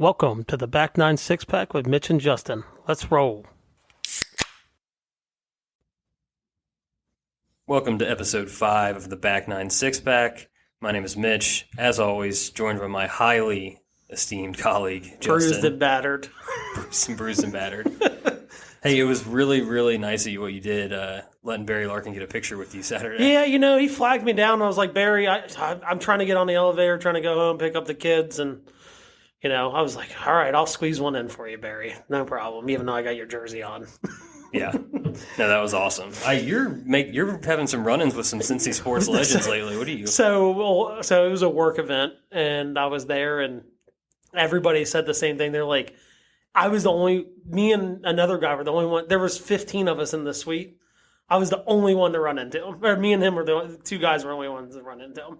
Welcome to the Back 9 Six-Pack with Mitch and Justin. Let's roll. Welcome to episode 5 of the Back 9 Six-Pack. My name is Mitch, as always, joined by my highly esteemed colleague, Justin. Bruised and battered. Bruised and battered. Hey, it was really, really nice of you what you did, letting Barry Larkin get a picture with you Saturday. Yeah, he flagged me down. I was like, Barry, I'm trying to get on the elevator, trying to go home, pick up the kids, and I was like, all right, I'll squeeze one in for you, Barry. No problem, even though I got your jersey on. Yeah. No, that was awesome. You're having some run-ins with some Cincy sports legends lately. What are you? So it was a work event, and I was there, and everybody said the same thing. They're like, me and another guy were the only one. There was 15 of us in the suite. I was the only one to run into him. Or me and him were the two guys were the only ones to run into him.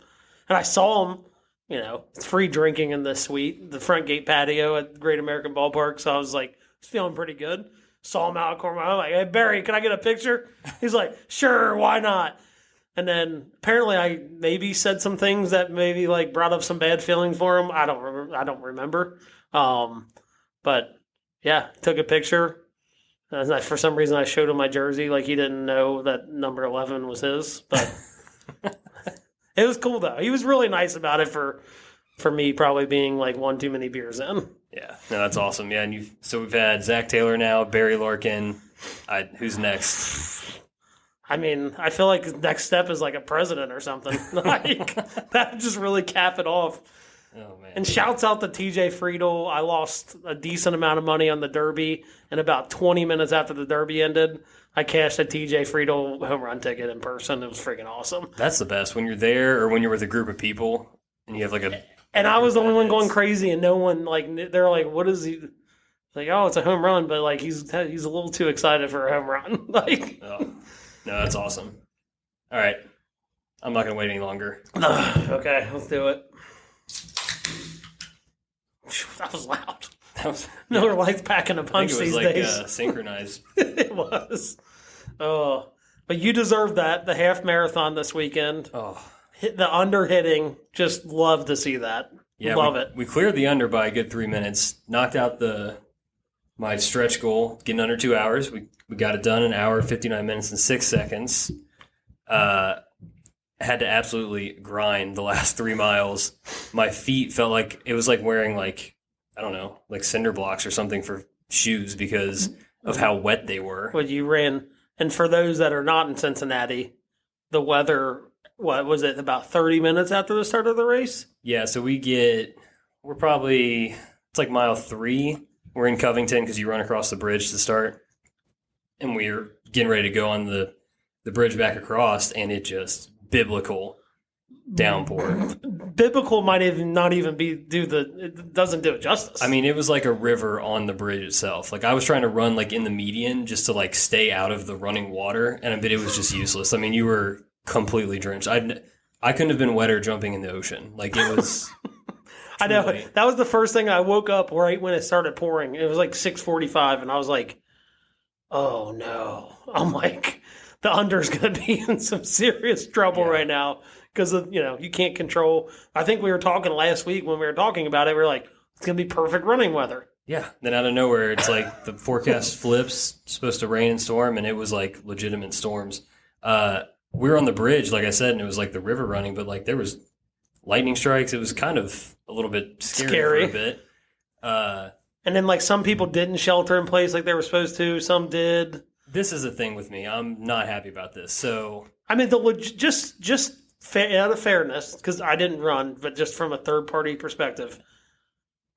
And I saw him, it's free drinking in the suite, the front gate patio at Great American Ballpark. So I was like, feeling pretty good. Saw him out of the corner. I'm like, hey, Barry, can I get a picture? He's like, sure, why not? And then apparently I maybe said some things that maybe like brought up some bad feelings for him. I don't remember. But yeah, took a picture. For some reason, I showed him my jersey like he didn't know that number 11 was his. But it was cool, though. He was really nice about it for me probably being like one too many beers in. Yeah, no, that's awesome. Yeah, and so we've had Zach Taylor now, Barry Larkin. Who's next? I mean, I feel like the next step is like a president or something. Like that would just really cap it off. Oh, man. And shouts out to TJ Friedel. I lost a decent amount of money on the Derby, and about 20 minutes after the Derby ended, I cashed a TJ Friedel home run ticket in person. It was freaking awesome. That's the best. When you're there or when you're with a group of people and you have like a... And I was the only one going crazy, and no one, like, they're like, what is he... Like, oh, it's a home run, but, like, he's a little too excited for a home run. Like, oh. No, that's awesome. All right. I'm not going to wait any longer. Okay, let's do it. That was loud. Miller Lite's packing a punch these days. It was like synchronized. It was. Oh, but you deserve that. The half marathon this weekend. Oh, The under hitting. Just love to see that. Yeah, love it. We cleared the under by a good 3 minutes. Knocked out my stretch goal, getting under 2 hours. We got it done in an hour, 59 minutes, and 6 seconds. Had to absolutely grind the last 3 miles. My feet felt like it was like wearing like cinder blocks or something for shoes because of how wet they were. Well, you ran, and for those that are not in Cincinnati, the weather. What was it? About 30 minutes after the start of the race? Yeah, so it's like mile 3. We're in Covington because you run across the bridge to start, and we're getting ready to go on the bridge back across, and it just biblical downpour. Biblical might even not even it doesn't do it justice. I mean, it was like a river on the bridge itself. Like I was trying to run like in the median just to like stay out of the running water, and it was just useless. I mean, you were completely drenched. I couldn't have been wetter jumping in the ocean. Like it was. I know that was the first thing I woke up right when it started pouring. It was like 6:45, and I was like, "Oh no!" I'm like, the under's going to be in some serious trouble right now because you can't control. I think we were talking last week when we were talking about it. We were like, it's going to be perfect running weather. Yeah. Then out of nowhere, it's like the forecast flips. It's supposed to rain and storm, and it was like legitimate storms. We were on the bridge, like I said, and it was like the river running, but like there was lightning strikes. It was kind of a little bit scary. For a bit. And then like some people didn't shelter in place like they were supposed to. Some did. This is the thing with me. I'm not happy about this. So I mean, just out of fairness, because I didn't run, but just from a third party perspective,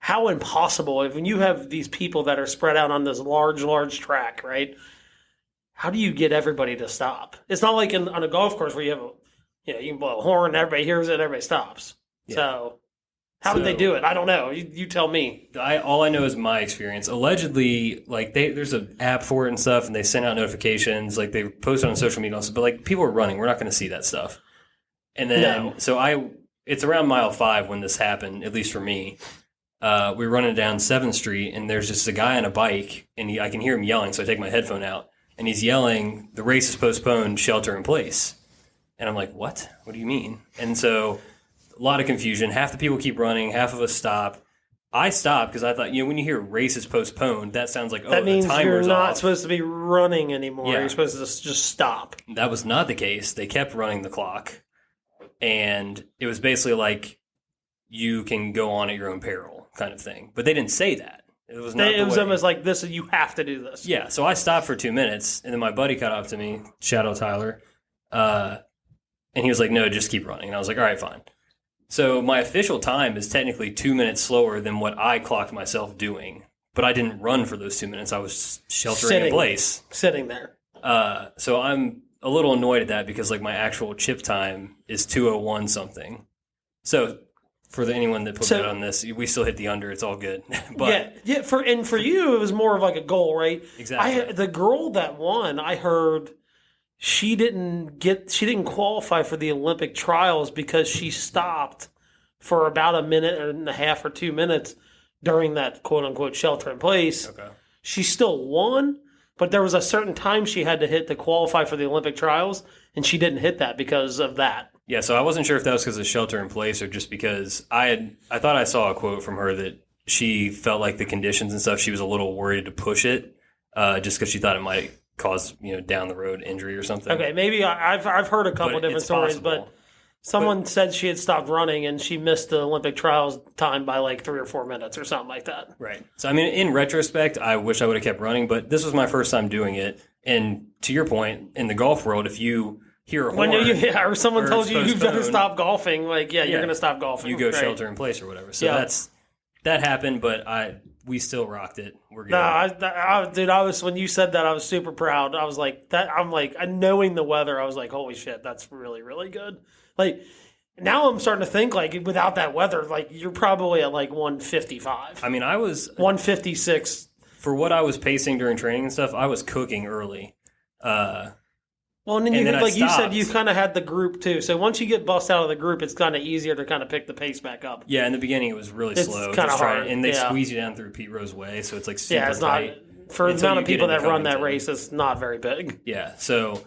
how impossible when you have these people that are spread out on this large track, right? How do you get everybody to stop? It's not like on a golf course where you have you can blow a horn, everybody hears it, everybody stops. Yeah. So how did they do it? I don't know. You tell me. All I know is my experience. Allegedly, like there's an app for it and stuff, and they send out notifications. Like they post it on social media also, but like people are running. We're not going to see that stuff. And then it's around mile 5 when this happened, at least for me. We were running down 7th Street, and there's just a guy on a bike, and I can hear him yelling, so I take my headphone out. And he's yelling, the race is postponed, shelter in place. And I'm like, what? What do you mean? And so a lot of confusion. Half the people keep running. Half of us stop. I stopped because I thought, when you hear race is postponed, that sounds like, that means the timer's you're not off. supposed to be running anymore. Yeah. You're supposed to just stop. That was not the case. They kept running the clock. And it was basically like, you can go on at your own peril kind of thing. But they didn't say that. It was not. It was almost like this, you have to do this. Yeah, so I stopped for 2 minutes, and then my buddy caught up to me, shout out Tyler, and he was like, no, just keep running. And I was like, all right, fine. So my official time is technically 2 minutes slower than what I clocked myself doing, but I didn't run for those 2 minutes. I was sheltering in place. Sitting there. So I'm a little annoyed at that because like my actual chip time is 2:01 something. So for anyone that put that on this, we still hit the under. It's all good. But for you, it was more of like a goal, right? Exactly. The girl that won, I heard she didn't qualify for the Olympic trials because she stopped for about a minute and a half or 2 minutes during that quote unquote shelter in place. Okay. She still won, but there was a certain time she had to hit to qualify for the Olympic trials, and she didn't hit that because of that. Yeah, so I wasn't sure if that was because of shelter in place or just because I thought I saw a quote from her that she felt like the conditions and stuff, she was a little worried to push it just because she thought it might cause, down the road injury or something. Okay, maybe I've heard a couple different stories, but someone said she had stopped running and she missed the Olympic trials time by like 3 or 4 minutes or something like that. Right. So, I mean, in retrospect, I wish I would have kept running, but this was my first time doing it. And to your point, in the golf world, if you hear a horn, or someone told you you've got to stop golfing, like, you're going to stop golfing. You go shelter in place or whatever. So that happened, but we still rocked it. We're good. No, dude, when you said that, I was super proud. I was like, knowing the weather, I was like, holy shit, that's really, really good. Like, now I'm starting to think, like, without that weather, like, you're probably at, like, 155. I mean, I was 156. For what I was pacing during training and stuff, I was cooking early. Well, and then like you said, you kind of had the group, too. So once you get bussed out of the group, it's kind of easier to kind of pick the pace back up. Yeah, in the beginning, it was really slow. It's kind of hard. And they squeeze you down through Pete Rose Way, so it's, like, super it's tight. Not, for the amount of people that run that race, it's not very big. Yeah, so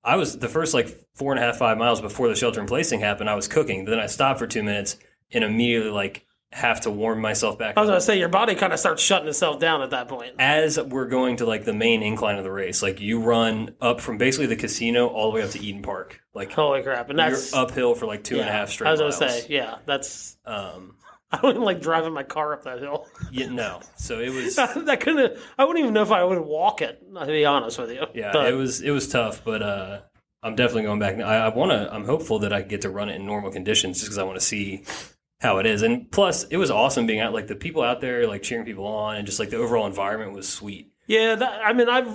I was the first, 4.5, 5 miles before the shelter in place thing happened, I was cooking. Then I stopped for 2 minutes and immediately, have to warm myself back up. I was going to say, your body kind of starts shutting itself down at that point. As we're going to, the main incline of the race, you run up from basically the casino all the way up to Eden Park. Holy crap. And that's... You're uphill for, 2.5 straight miles. I was going to say, yeah, that's... I don't even like driving my car up that hill. Yeah, no. So it was... I wouldn't even know if I would walk it, to be honest with you. Yeah, but, it was tough, but I'm definitely going back. I'm hopeful that I get to run it in normal conditions just because I want to see how it is. And plus, it was awesome being out, the people out there, cheering people on, and just, the overall environment was sweet. Yeah,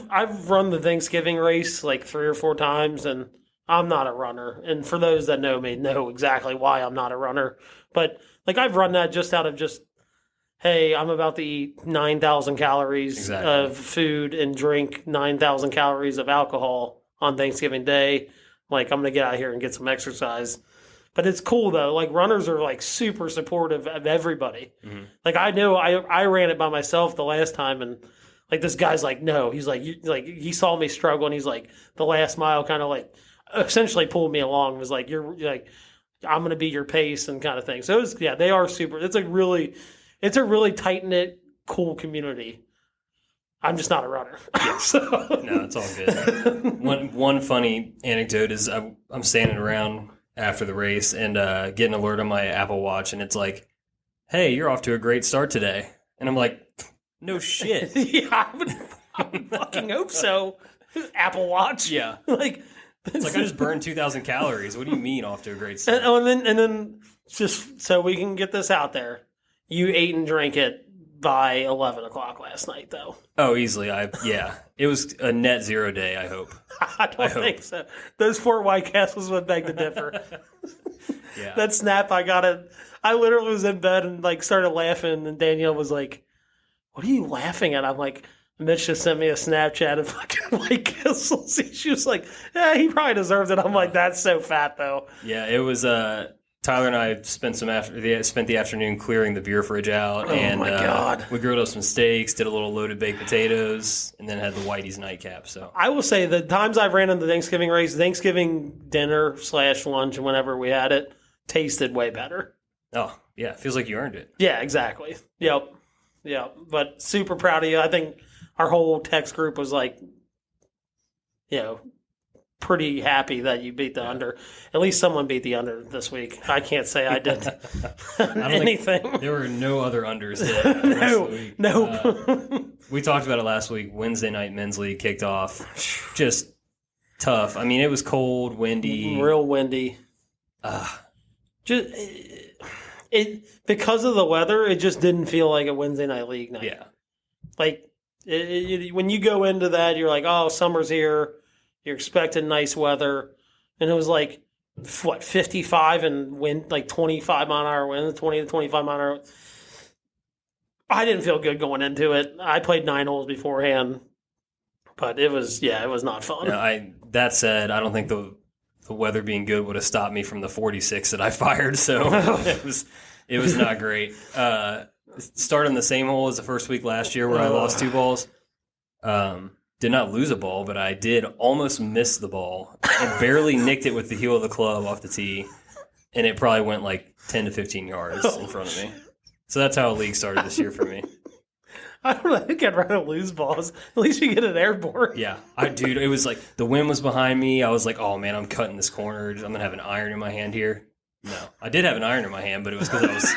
I've run the Thanksgiving race, 3 or 4 times, and I'm not a runner. And for those that know me, know exactly why I'm not a runner. But, I've run that just out of hey, I'm about to eat 9,000 calories of food and drink 9,000 calories of alcohol on Thanksgiving Day. I'm going to get out here and get some exercise. But it's cool, though. Runners are, super supportive of everybody. Mm-hmm. I know I ran it by myself the last time, and, this guy's no. He's he saw me struggle, and he's the last mile kind of, essentially pulled me along. Was you're, I'm going to be your pace and kind of thing. So, they are super. It's a really tight-knit, cool community. I'm just not a runner. So. No, it's all good. One funny anecdote is I'm standing around after the race and get an alert on my Apple Watch, and it's hey, you're off to a great start today. And I'm like, no shit. Yeah, I would fucking hope so. Apple Watch. Yeah. It's I just burned 2,000 calories. What do you mean off to a great start? And then just so we can get this out there, you ate and drank it by 11 o'clock last night, though. Oh, easily. It was a net zero day, I hope. I don't think so. Those 4 White Castles would beg to differ. Yeah. That snap, I literally was in bed and started laughing, and Danielle was like, what are you laughing at? I'm like, Mitch just sent me a Snapchat of fucking White Castles. She was like, yeah, he probably deserved it. I'm like, that's so fat, though. Yeah, it was... Tyler and I spent the afternoon clearing the beer fridge out, and my God. We grilled up some steaks, did a little loaded baked potatoes, and then had the Whitey's nightcap. So I will say the times I've ran in the Thanksgiving race, Thanksgiving dinner / lunch, whenever we had it, tasted way better. Oh Yeah, it feels like you earned it. Yeah, exactly. Yep. But super proud of you. I think our whole text group was like, pretty happy that you beat the under. At least someone beat the under this week. I can't say I did anything. There were no other unders hit. Nope. We talked about it last week. Wednesday night men's league kicked off. Just tough. I mean, it was cold, windy. Real windy. Just because of the weather, it just didn't feel like a Wednesday night league night. Yeah. Like when you go into that, you're like, oh, summer's here. You're expecting nice weather. And it was like, 55 and wind, like 25 mile an hour winds, 20 to 25 mile an hour. I didn't feel good going into it. I played 9 holes beforehand, but it was not fun. Yeah, that said, I don't think the weather being good would have stopped me from the 46 that I fired. So it was not great. Started in the same hole as the first week last year where I lost 2 balls. Did not lose a ball, but I did almost miss the ball and barely nicked it with the heel of the club off the tee, and it probably went like 10 to 15 yards in front of me. So that's how a league started this year for me. I don't know. I think I'd rather lose balls. At least you get an airborne. Yeah. Dude, it was like the wind was behind me. I was like, oh, man, I'm cutting this corner. I'm going to have an iron in my hand here. No. I did have an iron in my hand, but it was because I was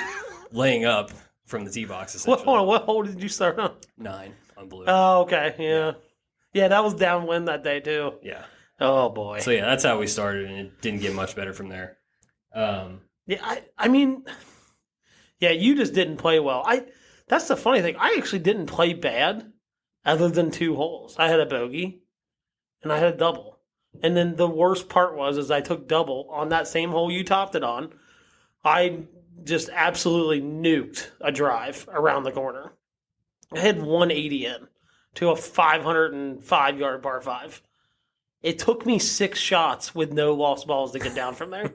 laying up from the tee box, essentially. What hole did you start on? 9 on blue. Oh, okay. Yeah. Yeah, that was downwind that day, too. Yeah. Oh, boy. So, yeah, that's how we started, and it didn't get much better from there. I mean, you just didn't play well. That's the funny thing. I actually didn't play bad other than 2 holes. I had a bogey, and I had a double. And then the worst part was I took double on that same hole you topped it on. I just absolutely nuked a drive around the corner. I had 180 in to a 505-yard par 5. It took me 6 shots with no lost balls to get down from there.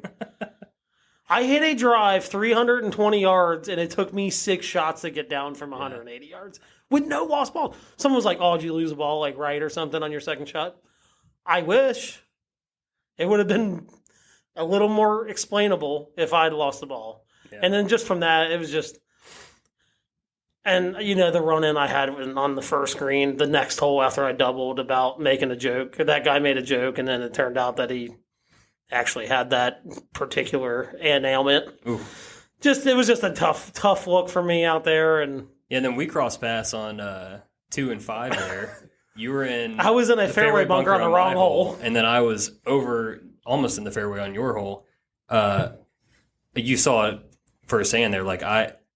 I hit a drive 320 yards, and it took me 6 shots to get down from 180 yards with no lost balls. Someone was like, oh, did you lose a ball like right or something on your second shot? I wish. It would have been a little more explainable if I'd lost the ball. Yeah. And then just from that, it was just... And, the run-in I had on the first green, the next hole after I doubled about making a joke. That guy made a joke, and then it turned out that he actually had that particular ailment. Ooh. It was just a tough look for me out there. And then we crossed paths on 2 and 5 there. You were in... I was in a fairway bunker on the wrong hole. And then I was almost in the fairway on your hole. You saw it firsthand there. Like,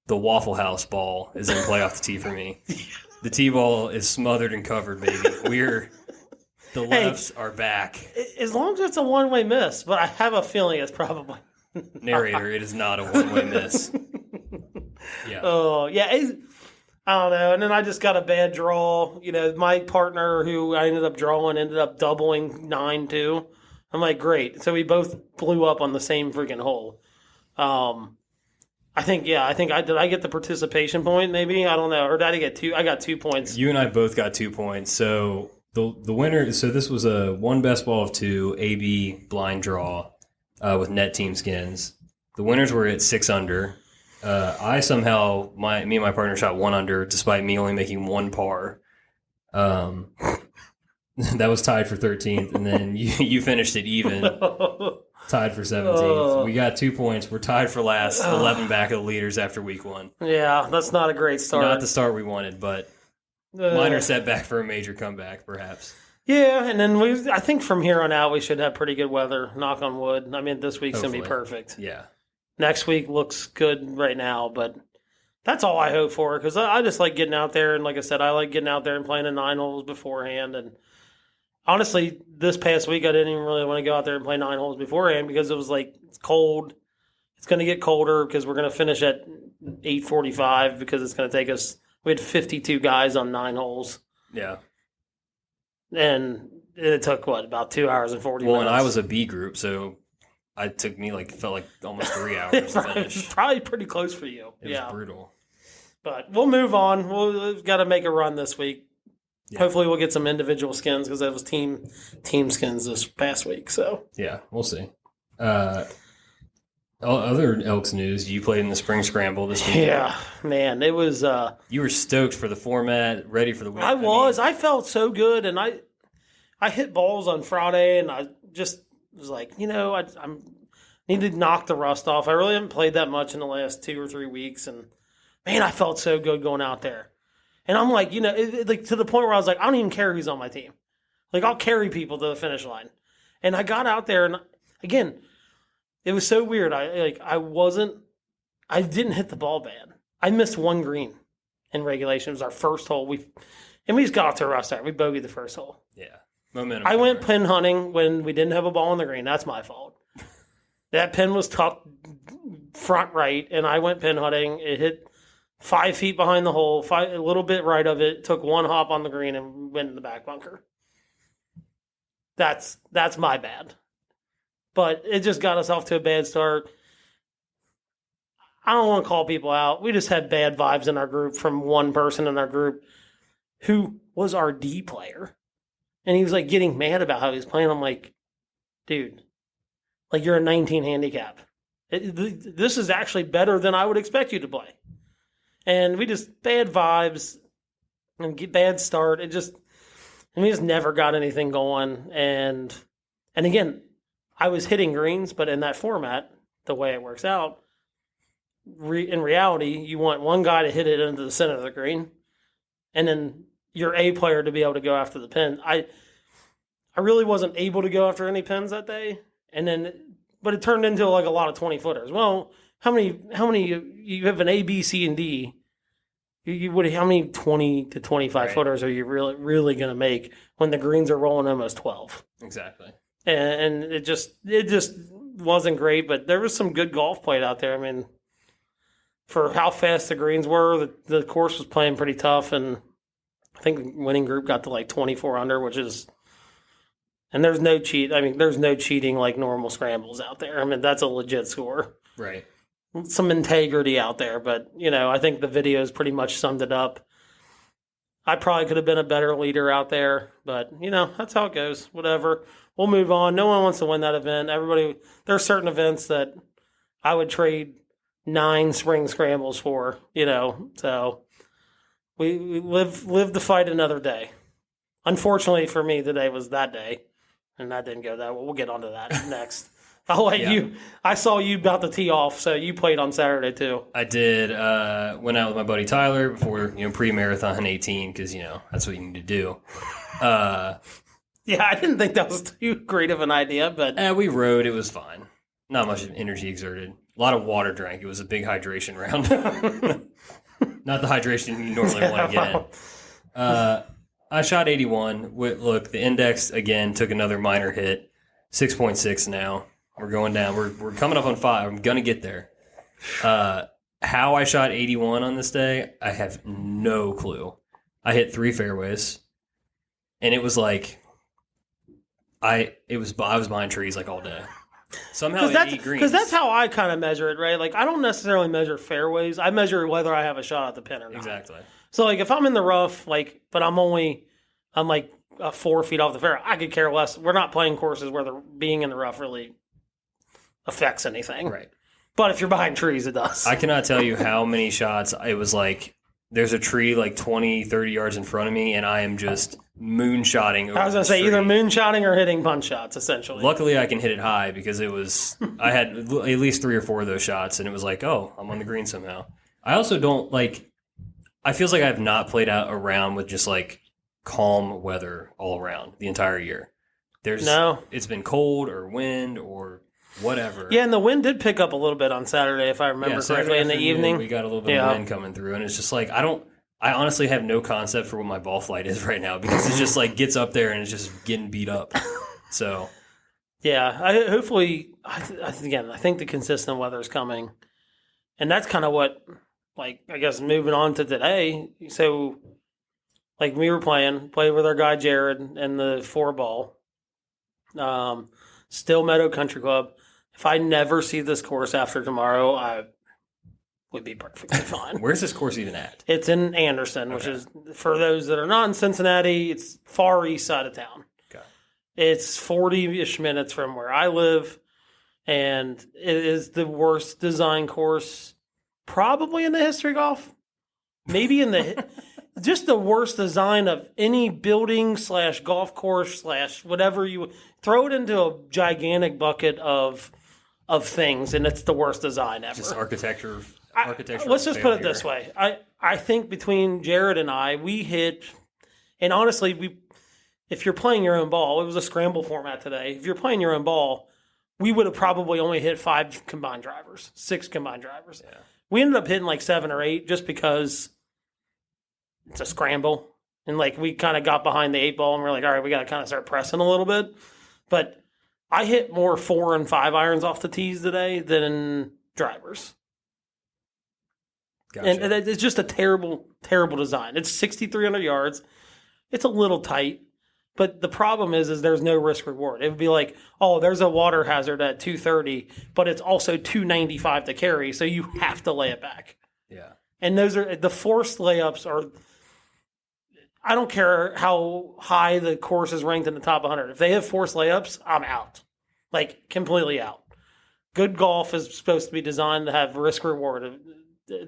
the Waffle House ball is in play off the tee for me. The tee ball is smothered and covered, baby. The lefts are back. As long as it's a one-way miss, but I have a feeling it's probably narrator. It is not a one-way miss. Yeah. Oh yeah. I don't know. And then I just got a bad draw. My partner who I ended up drawing ended up doubling 9 too. I'm like, great. So we both blew up on the same freaking hole. I think did I get the participation point maybe? I don't know. Or did I get 2? I got 2 points. You and I both got 2 points. So the winner, so this was a 1 best ball of 2 AB blind draw with net team skins. The winners were at 6 under. I somehow, me and my partner shot 1 under despite me only making 1 par. That was tied for 13th, and then you finished it even. Tied for 17th. We got 2 points. We're tied for last, 11 back of the leaders after week 1. Yeah, that's not a great start. Not the start we wanted, but minor setback for a major comeback, perhaps. Yeah, and then I think from here on out we should have pretty good weather, knock on wood. I mean, this week's going to be perfect. Yeah. Next week looks good right now, but that's all I hope for because I just like getting out there. And like I said, I like getting out there and playing the 9 holes beforehand. And honestly, this past week, I didn't even really want to go out there and play 9 holes beforehand because it was like, it's cold. It's going to get colder because we're going to finish at 8:45 because it's going to take us, we had 52 guys on 9 holes. Yeah. And it took, about 2 hours and 40 minutes? Well, and I was a B group, so it took me felt like almost 3 hours to finish. Probably pretty close for you. It was brutal. But we'll move on. We've got to make a run this week. Yeah. Hopefully we'll get some individual skins because that was team skins this past week. So yeah, we'll see. Other Elks news, you played in the Spring Scramble this weekend. Yeah, man, it was. You were stoked for the format, ready for the week. I felt so good, and I hit balls on Friday, and I just was like, I need to knock the rust off. I really haven't played that much in the last 2 or 3 weeks, and man, I felt so good going out there. And I'm like, like to the point where I was like, I don't even care who's on my team. Like, I'll carry people to the finish line. And I got out there, and again, it was so weird. I didn't hit the ball bad. I missed one green in regulation. It was our first hole. We just got off to a rough start. We bogeyed the first hole. Yeah. Momentum. I went pin hunting when we didn't have a ball on the green. That's my fault. That pin was tucked front right, and I went pin hunting. It hit 5 feet behind the hole, a little bit right of it, took one hop on the green, and went in the back bunker. That's my bad. But it just got us off to a bad start. I don't want to call people out. We just had bad vibes in our group from one person in our group who was our D player. And he was like getting mad about how he was playing. I'm like, dude, like you're a 19 handicap. This is actually better than I would expect you to play. And we just bad vibes and bad start. And we just never got anything going. And again, I was hitting greens, but in that format, the way it works out, in reality, you want one guy to hit it into the center of the green, and then your A player to be able to go after the pin. I really wasn't able to go after any pins that day, but it turned into like a lot of 20-footers. Well, how many you have an A, B, C, and D? How many 20 to 25 footers are you really going to make when the greens are rolling almost 12? Exactly. And it just wasn't great, but there was some good golf played out there. I mean, for how fast the greens were, the course was playing pretty tough, and I think the winning group got to like 24 under, and there's no cheat. I mean, there's no cheating like normal scrambles out there. I mean, that's a legit score. Right. Some integrity out there, but I think the videos pretty much summed it up. I probably could have been a better leader out there, but that's how it goes. Whatever. We'll move on. No one wants to win that event. There are certain events that I would trade 9 spring scrambles for, so we live to fight another day. Unfortunately for me, today was that day, and that didn't go that well. We'll get onto that next. I'll let you. I saw you about to tee off, so you played on Saturday too. I did. Went out with my buddy Tyler before pre-marathon 18 because that's what you need to do. Yeah, I didn't think that was too great of an idea, but we rode. It was fine. Not much energy exerted. A lot of water drank. It was a big hydration round. Not the hydration you normally want to get in. I shot 81. Look, the index again took another minor hit. 6.6 now. We're going down. We're coming up on 5. I'm gonna get there. How I shot 81 on this day, I have no clue. I hit 3 fairways, and it was like I was behind trees like all day. Somehow it 8 greens. Because that's how I kind of measure it, right? Like I don't necessarily measure fairways. I measure whether I have a shot at the pin or not. Exactly. So like if I'm in the rough, but I'm like 4 feet off the fairway, I could care less. We're not playing courses where being in the rough really affects anything. Right. But if you're behind trees, it does. I cannot tell you how many shots it was like there's a tree like 20, 30 yards in front of me, and I am just moonshotting over I was going to say tree. either moonshotting or hitting punch shots, essentially. Luckily, I can hit it high because I had at least 3 or 4 of those shots, and it was like, oh, I'm on the green somehow. I also don't I feels like I have not played out a round with just like calm weather all around the entire year. It's been cold or wind or whatever. Yeah, and the wind did pick up a little bit on Saturday, if I remember correctly, in the evening. We got a little bit of wind coming through, and it's just like I honestly have no concept for what my ball flight is right now because it just like gets up there and it's just getting beat up. So, yeah, I think the consistent weather is coming, and that's kind of what, I guess moving on to today. So, we were played with our guy Jared and the 4-ball, Still Meadow Country Club. If I never see this course after tomorrow, I would be perfectly fine. Where's this course even at? It's in Anderson, which is, for those that are not in Cincinnati, it's far east side of town. Okay. It's 40-ish minutes from where I live, and it is the worst design course probably in the history of golf. Maybe in the just the worst design of any building / golf course / whatever you throw it into a gigantic bucket of things, and it's the worst design ever. Just architecture. Let's just put it this way. I think between Jared and I, we hit, and honestly, if you're playing your own ball, it was a scramble format today. If you're playing your own ball, we would have probably only hit 6 combined drivers. Yeah. We ended up hitting like 7 or 8 just because it's a scramble. And like we kind of got behind the 8 ball and we're like, all right, we got to kind of start pressing a little bit. But I hit more 4 and 5 irons off the tees today than drivers. Gotcha. And it's just a terrible, terrible design. It's 6,300 yards. It's a little tight. But the problem is there's no risk reward. It would be like, oh, there's a water hazard at 230, but it's also 295 to carry, so you have to lay it back. Yeah. And those are the forced layups are. I don't care how high the course is ranked in the top 100. If they have forced layups, I'm out, like completely out. Good golf is supposed to be designed to have risk reward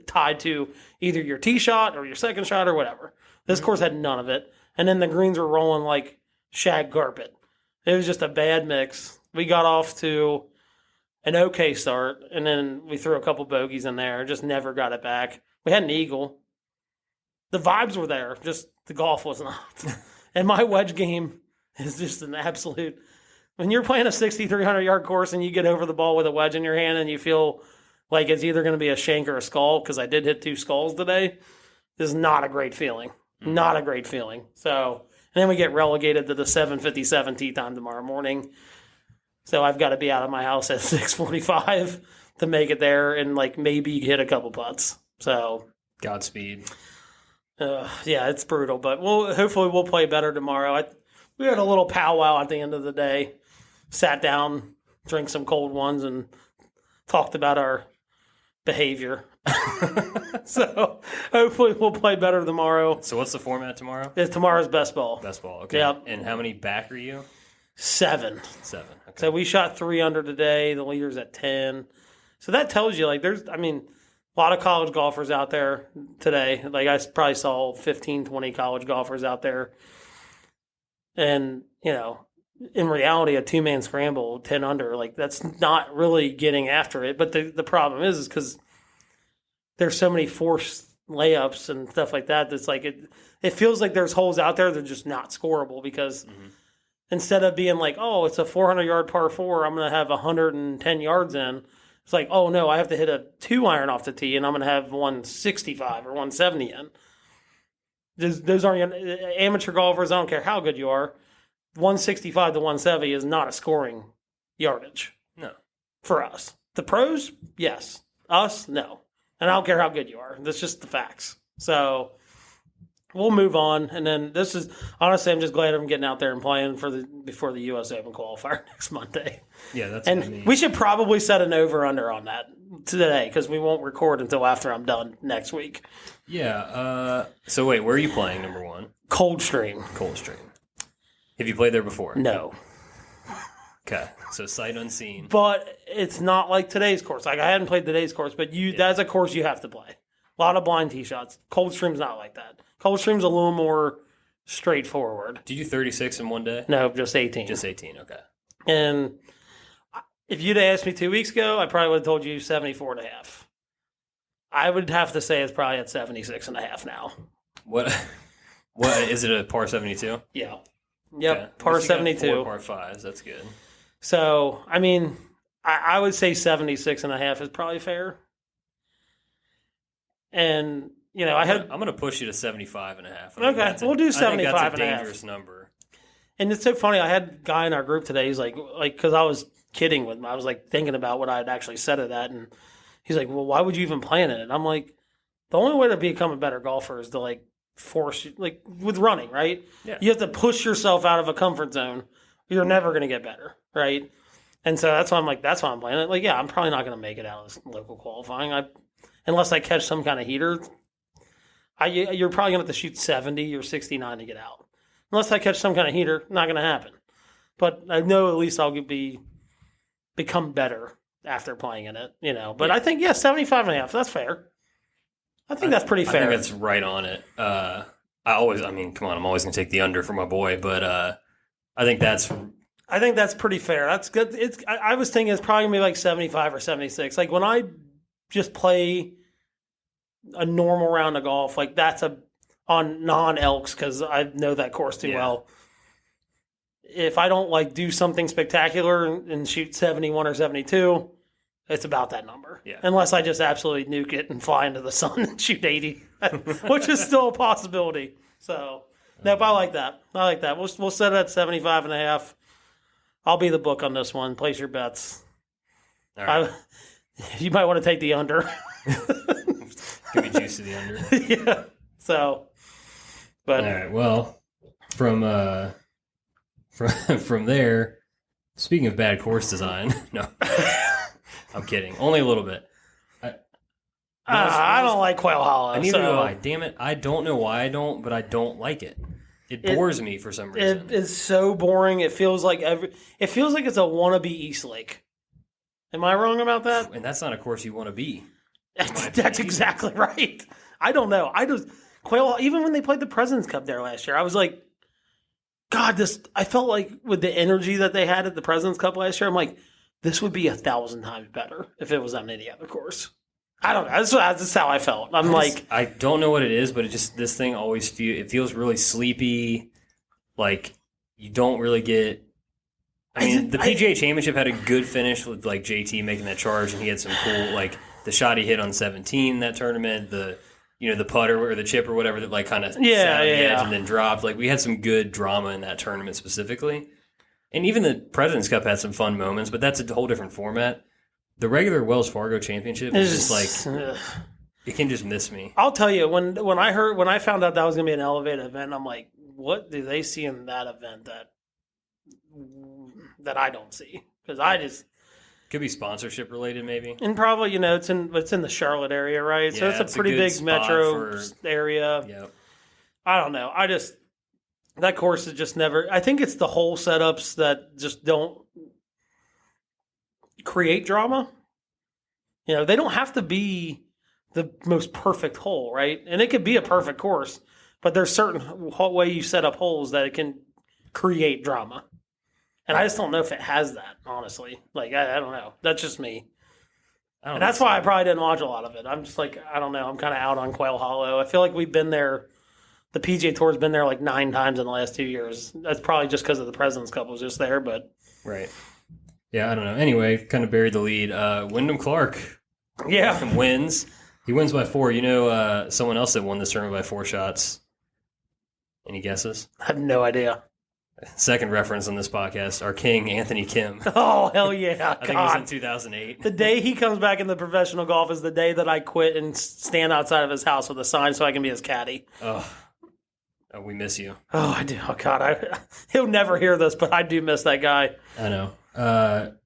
tied to either your tee shot or your second shot or whatever. This course had none of it. And then the greens were rolling like shag carpet. It was just a bad mix. We got off to an okay start, and then we threw a couple bogeys in there. Just never got it back. We had an eagle. The vibes were there, just the golf was not. And my wedge game is just an absolute. When you're playing a 6,300-yard course and you get over the ball with a wedge in your hand and you feel like it's either going to be a shank or a skull, because I did hit 2 skulls today, this is not a great feeling. Not a great feeling. So, and then we get relegated to the 7:57 tee time tomorrow morning. So I've got to be out of my house at 6:45 to make it there and like maybe hit a couple putts. So Godspeed. Yeah, it's brutal, but hopefully we'll play better tomorrow. We had a little powwow at the end of the day. Sat down, drank some cold ones, and talked about our behavior. So hopefully we'll play better tomorrow. So what's the format tomorrow? It's tomorrow's best ball. Best ball, okay. Yep. And how many back are you? 7. 7. Okay. So we shot 3 under today. The leader's at 10. So that tells you, like, a lot of college golfers out there today. Like, I probably saw 15, 20 college golfers out there. And, in reality, a 2-man scramble, 10 under, like, that's not really getting after it. But the problem is because there's so many forced layups and stuff like that. That's like it feels like there's holes out there that are just not scoreable because instead of being like, oh, it's a 400-yard par 4, I'm going to have 110 yards in. It's like, oh, no, I have to hit a 2-iron off the tee and I'm going to have 165 or 170 in. Those aren't amateur golfers. I don't care how good you are. 165 to 170 is not a scoring yardage. No. For us. The pros, yes. Us, no. And I don't care how good you are. That's just the facts. So we'll move on. And then honestly, I'm just glad I'm getting out there and playing before the U.S. Open qualifier next Monday. Yeah, that's and what I mean. We should probably set an over-under on that today because we won't record until after I'm done next week. Yeah. So wait, where are you playing, number one? Coldstream. Have you played there before? No. Okay, so sight unseen. But it's not like today's course. Like I hadn't played today's course, but that's a course you have to play. A lot of blind tee shots. Coldstream's not like that. Coldstream's a little more straightforward. Did you 36 in one day? No, just 18. Just 18, okay. And if you'd asked me 2 weeks ago, I probably would have told you 74 and a half. I would have to say it's probably at 76 and a half now. What is it, a par 72? Yeah. Yep, Okay. par 72. 4 par 5s, that's good. So, I would say 76 and a half is probably fair. And, I'm going to push you to 75 and a half. Okay, we'll do 75 and a half. That's a dangerous number. And it's so funny. I had a guy in our group today. He's like, because I was kidding with him. I was like thinking about what I had actually said of that. And he's like, well, why would you even plan it? And I'm like, the only way to become a better golfer is to like force, like with running, right? Yeah. You have to push yourself out of a comfort zone. You're never going to get better, right? And so that's why I'm like, that's why I'm playing it. Like, yeah, I'm probably not going to make it out of this local qualifying. Unless I catch some kind of heater, you're probably going to have to shoot 70 or 69 to get out. Unless I catch some kind of heater, not going to happen. But I know at least I'll be become better after playing in it, But I think, 75.5, that's fair. I think that's pretty fair. I think that's right on it. Come on, I'm always going to take the under for my boy, but I think that's pretty fair. That's good. I was thinking it's probably going to be like 75 or 76. Like when I just play a normal round of golf, like that's on non-Elks, because I know that course too well. If I don't like do something spectacular and shoot 71 or 72, it's about that number. Yeah. Unless I just absolutely nuke it and fly into the sun and shoot 80, which is still a possibility. So, nope, I like that. We'll set it at 75.5. I'll be the book on this one. Place your bets. All right. You might want to take the under. Give me juice to the under. Yeah. So, but all right. Well, from there, speaking of bad course design, no, I'm kidding. Only a little bit. I don't like Quail Hollow. Neither do I. Damn it. I don't know why I don't, but I don't like it. It bores me for some reason. It is so boring. It feels like it's a wannabe East Lake. Am I wrong about that? And that's not a course you want to be. That's exactly right. I don't know. Quail, even when they played the President's Cup there last year, I was like, God, I felt like with the energy that they had at the President's Cup last year, I'm like, this would be 1,000 times better if it was on any other course. I don't know. That's how I felt. I don't know what it is, but this thing always feels really sleepy. Like you don't really get. I mean, the PGA Championship had a good finish with like JT making that charge, and he had some cool like the shot he hit on 17 that tournament, the putter or the chip or whatever that like kind of sat on the edge and then dropped. Like we had some good drama in that tournament specifically, and even the President's Cup had some fun moments, but that's a whole different format. The regular Wells Fargo Championship is just like it can just miss me. I'll tell you when I found out that was going to be an elevated event, I'm like, what do they see in that event that I don't see? Because I just could be sponsorship related, maybe, and probably it's in the Charlotte area, right? So it's a pretty big metro area. Yep. I don't know. That course is just never. I think it's the whole setups that just don't create drama. They don't have to be the most perfect hole, right? And it could be a perfect course, but there's certain way you set up holes that it can create drama. And I just don't know if it has that, honestly. Like, I don't know. That's just me. And that's why I probably didn't watch a lot of it. I'm just like, I don't know. I'm kind of out on Quail Hollow. I feel like we've been there. The PGA Tour's been there like 9 times in the last 2 years. That's probably just because of the President's Cup was just there, but. Right. Yeah, I don't know. Anyway, kind of buried the lead. Wyndham Clark wins. He wins by 4. Someone else that won this tournament by 4 shots. Any guesses? I have no idea. Second reference on this podcast, our king, Anthony Kim. Oh, hell yeah. I think it was in 2008. The day he comes back into professional golf is the day that I quit and stand outside of his house with a sign so I can be his caddy. Oh, we miss you. Oh, I do. Oh, God. He'll never hear this, but I do miss that guy. I know.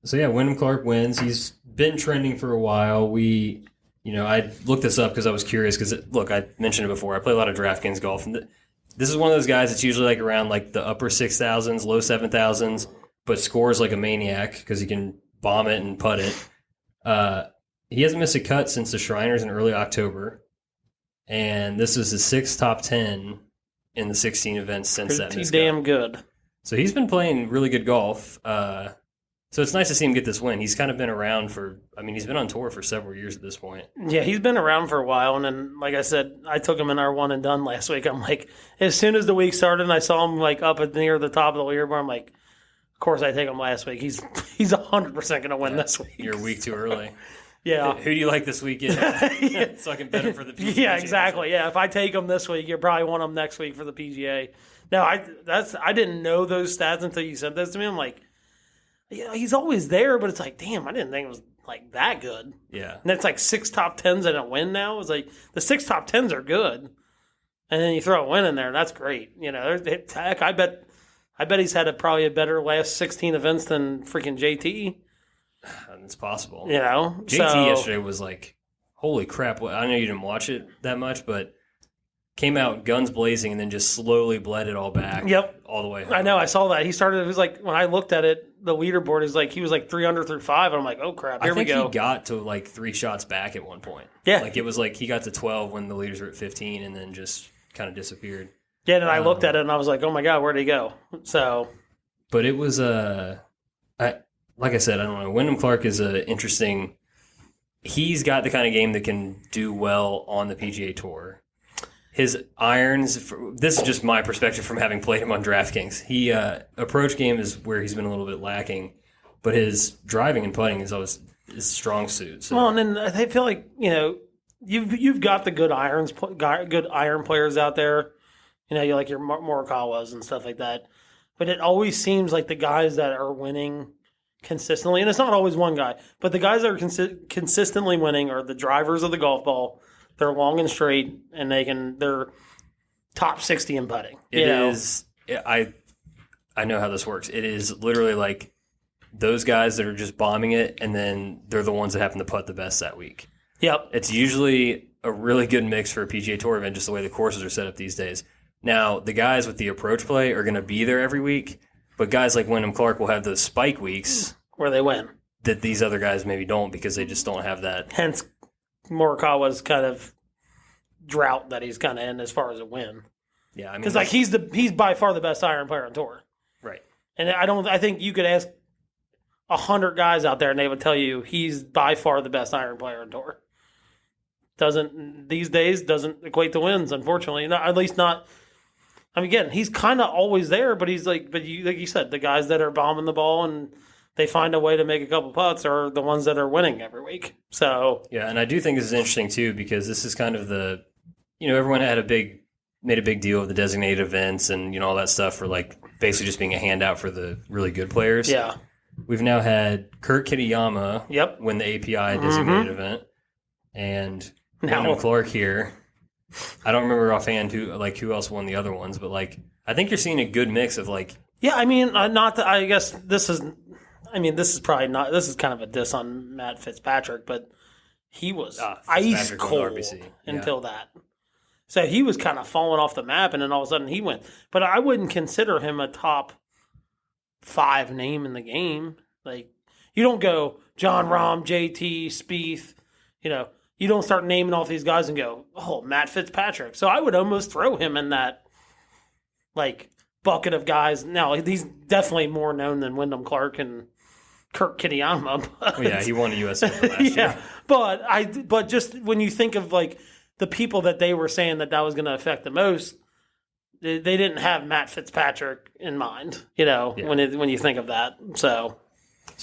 Wyndham Clark wins. He's been trending for a while. I looked this up because I was curious because, look, I mentioned it before. I play a lot of DraftKings golf, and this is one of those guys that's usually like around like the upper 6,000s, low 7,000s, but scores like a maniac because he can bomb it and putt it. He hasn't missed a cut since the Shriners in early October, and this is his 6th top 10 in the 16 events since that. Pretty damn good. So he's been playing really good golf. So it's nice to see him get this win. He's kind of been around he's been on tour for several years at this point. Yeah, he's been around for a while. And then, like I said, I took him in our one and done last week. I'm like, as soon as the week started and I saw him like up near the top of the leaderboard, I'm like, of course I take him last week. He's 100% going to win this week. You're a week too early. Yeah. Who do you like this weekend? So I can bet him for the PGA. Yeah, exactly. Yeah, if I take him this week, you probably want him next week for the PGA. No, I didn't know those stats until you said this to me. I'm like, he's always there, but it's like, damn, I didn't think it was like that good. Yeah. And it's like 6 top 10s and a win now. It's like the 6 top 10s are good. And then you throw a win in there, that's great. Heck, I bet he's had probably a better last 16 events than freaking JT. It's possible. JT yesterday was like, holy crap. I know you didn't watch it that much, but came out guns blazing and then just slowly bled it all back. Yep. All the way home. I know. I saw that. He started, it was like, when I looked at it, the leaderboard is like, he was like 3 under through 5. And I'm like, oh crap, here we go. I think he got to like 3 shots back at one point. Yeah. Like it was like he got to 12 when the leaders were at 15 and then just kind of disappeared. Yeah, and I looked at it and I was like, oh my God, where'd he go? So. But it was, like I said, I don't know. Wyndham Clark is a interesting, he's got the kind of game that can do well on the PGA Tour. His irons, this is just my perspective from having played him on DraftKings. He approach game is where he's been a little bit lacking, but his driving and putting is always his strong suit. So. Well, and then I feel like, you've got the good good iron players out there. You like your Morikawas and stuff like that. But it always seems like the guys that are winning consistently, and it's not always one guy, but the guys that are consistently winning are the drivers of the golf ball. They're long and straight, and they're top 60 in putting. I know how this works. It is literally like those guys that are just bombing it, and then they're the ones that happen to putt the best that week. Yep. It's usually a really good mix for a PGA Tour event, just the way the courses are set up these days. Now, the guys with the approach play are going to be there every week, but guys like Wyndham Clark will have those spike weeks where they win that these other guys maybe don't because they just don't have that. Hence, Morikawa's kind of drought that he's kind of in as far as a win. Yeah, I mean, because he's by far the best iron player on tour, right? And I think you could ask 100 guys out there and they would tell you he's by far the best iron player on tour. These days doesn't equate to wins, unfortunately. At least not. I mean, again, he's kind of always there, but like you said, the guys that are bombing the ball and they find a way to make a couple putts are the ones that are winning every week. So yeah, and I do think this is interesting too because this is kind of the, everyone made a big deal of the designated events and all that stuff for like basically just being a handout for the really good players. Yeah, we've now had Kurt Kitayama win the API designated event, and Wyndham Clark here. I don't remember offhand who else won the other ones, but I think you're seeing a good mix of Yeah, I mean, not that I guess this is. I mean, this is probably not. This is kind of a diss on Matt Fitzpatrick, but he was ice cold until that. So he was kind of falling off the map, and then all of a sudden he went. But I wouldn't consider him a top 5 name in the game. Like you don't go John Rahm, JT, Spieth. You don't start naming off these guys and go, oh, Matt Fitzpatrick. So I would almost throw him in that bucket of guys. Now he's definitely more known than Wyndham Clark and Kurt Kitayama. Yeah, he won a U.S. Open last year. But just when you think of the people that they were saying that was going to affect the most, they didn't have Matt Fitzpatrick in mind. When you think of that. So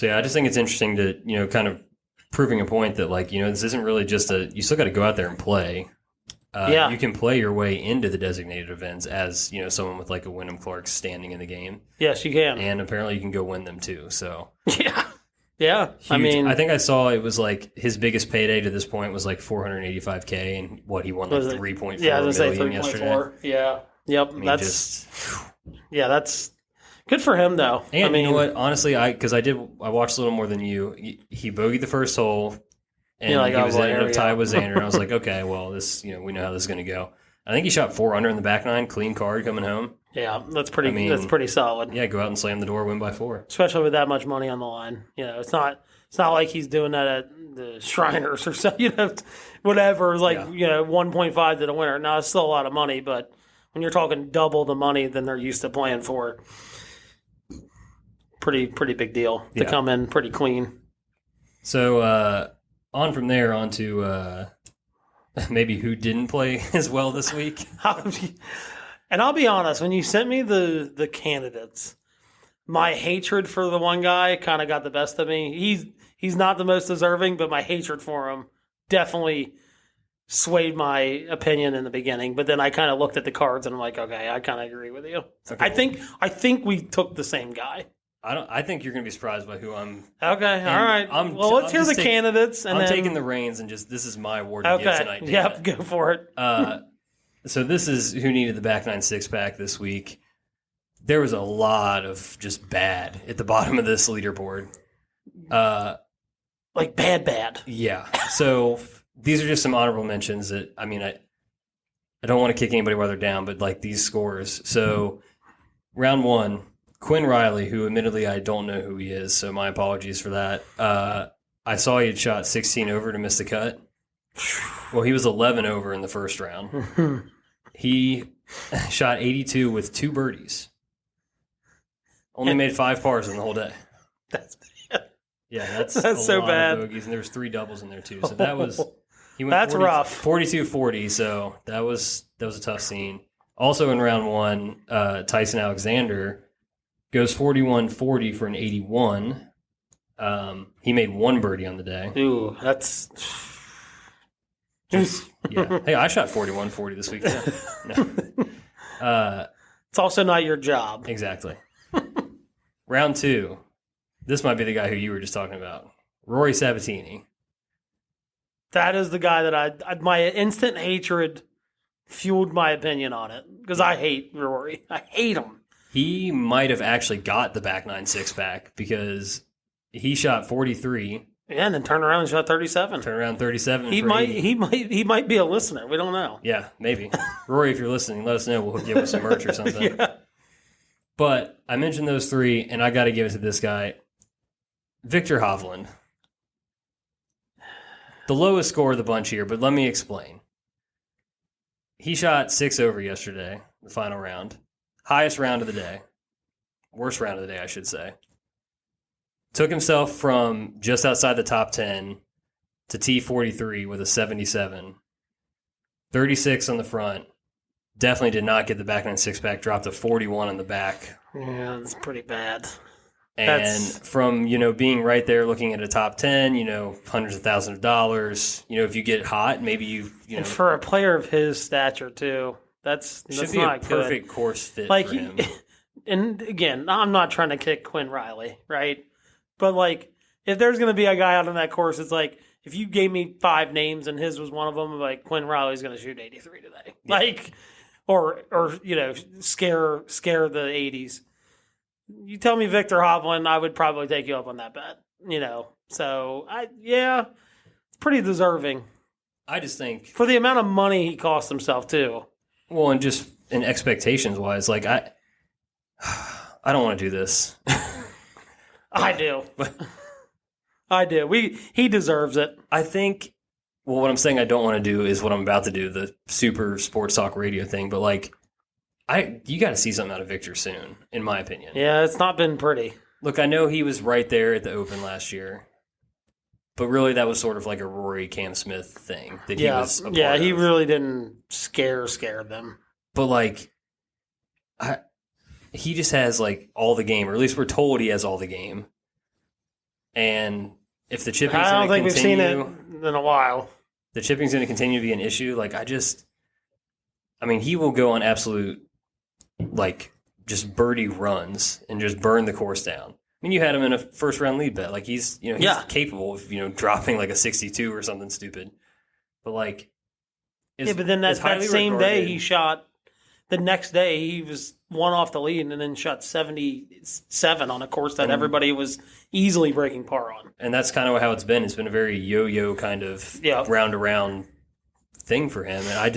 yeah, I just think it's interesting to kind of proving a point that this isn't really just you still got to go out there and play. You can play your way into the designated events as someone with a Wyndham Clark standing in the game. Yes, you can, and apparently you can go win them too. So yeah. Huge. I mean, I think I saw it was his biggest payday to this point was $485K, and he won $3.4 million yesterday. Yeah, yep. I mean, that's good for him though. And you know what? Honestly, I watched a little more than you. He bogeyed the first hole. And he was ended up tied with Xander. And I was like, okay, well, this, we know how this is going to go. I think he shot 4 under in the back 9, clean card coming home. Yeah, that's pretty solid. Yeah, go out and slam the door, win by 4. Especially with that much money on the line. It's not like he's doing that at the Shriners or something, whatever, 1.5 to the winner. Now, it's still a lot of money, but when you're talking double the money than they're used to playing for, pretty big deal to come in pretty clean. So, on from there, on to maybe who didn't play as well this week. And I'll be honest, when you sent me the candidates, my hatred for the one guy kind of got the best of me. He's not the most deserving, but my hatred for him definitely swayed my opinion in the beginning. But then I kind of looked at the cards and I'm like, okay, I kind of agree with you. Okay. I think we took the same guy. I think you're going to be surprised by who I'm. Okay, all right. Let's hear the candidates. And I'm taking the reins and this is my award to give tonight. Yep, go for it. So this is who needed the back 9 6-pack this week. There was a lot of just bad at the bottom of this leaderboard. Bad. Yeah. So these are just some honorable mentions that, I don't want to kick anybody while they're down, but like these scores. So round one, Quinn Riley, who admittedly I don't know who he is, so my apologies for that. I saw he had shot 16 over to miss the cut. Well, he was 11 over in the first round. He shot 82 with 2 birdies. Only made 5 pars in the whole day. That's Yeah, that's so lot bad. Of bogeys, and there was 3 doubles in there too. So that was he went That's 40, rough. 42-40. So that was a tough scene. Also in round one, Tyson Alexander goes 41-40 for an 81. He made 1 birdie on the day. Ooh, that's Yeah. Hey, I shot 41-40 this week. No. It's also not your job. Exactly. Round 2. This might be the guy who you were just talking about. Rory Sabatini. That is the guy that I my instant hatred fueled my opinion on it because I hate Rory. I hate him. He might have actually got the back 9 6-pack because he shot 43. Yeah, and then turn around and shot 37. Turn around 37. He for might 80. he might be a listener. We don't know. Yeah, maybe. Rory, if you're listening, let us know. We'll hook you up with some merch or something. Yeah. But I mentioned those 3, and I got to give it to this guy, Victor Hovland. The lowest score of the bunch here, but let me explain. He shot 6 over yesterday, the final round. Highest round of the day. Worst round of the day, I should say. Took himself from just outside the top 10 to T43 with a 77. 36 on the front. Definitely did not get the back 9 6-pack. Dropped a 41 on the back. Yeah, that's pretty bad. And from, being right there looking at a top 10, hundreds of thousands of dollars, if you get hot, maybe you and for a player of his stature too, that's should be not a perfect course fit like for him. And again, I'm not trying to kick Quinn Riley, right? But like, if there's going to be a guy out on that course, it's like if you gave me 5 names and his was one of them, like Quinn Riley's going to shoot 83 today, Yeah. like, or scare the 80s. You tell me Victor Hovland, I would probably take you up on that bet. So it's pretty deserving I just think, for the amount of money he cost himself too. well, and just in expectations wise, like I don't want to do this. I do. I do. He deserves it. I think, well, what I'm saying I don't want to do is what I'm about to do, the super sports talk radio thing. But like, you got to see something out of Victor soon, in my opinion. Yeah, it's not been pretty. Look, I know he was right there at the Open last year, but really that was sort of like a Rory Cam Smith thing that he was a part he of. really didn't scare them. But like, he just has like all the game, or at least we're told he has all the game. And if the chipping's I don't going think to continue, we've seen it in a while. the chipping's going to continue to be an issue. Like he will go on absolute, like, just birdie runs and just burn the course down. I mean, you had him in a first round lead bet. Like he's capable of, dropping like a 62 or something stupid. But like, But then that same day he shot, the next day he was 1 off the lead and then shot 77 on a course that everybody was easily breaking par on. And that's kind of how it's been. It's been a very yo-yo kind of round-to-round thing for him. And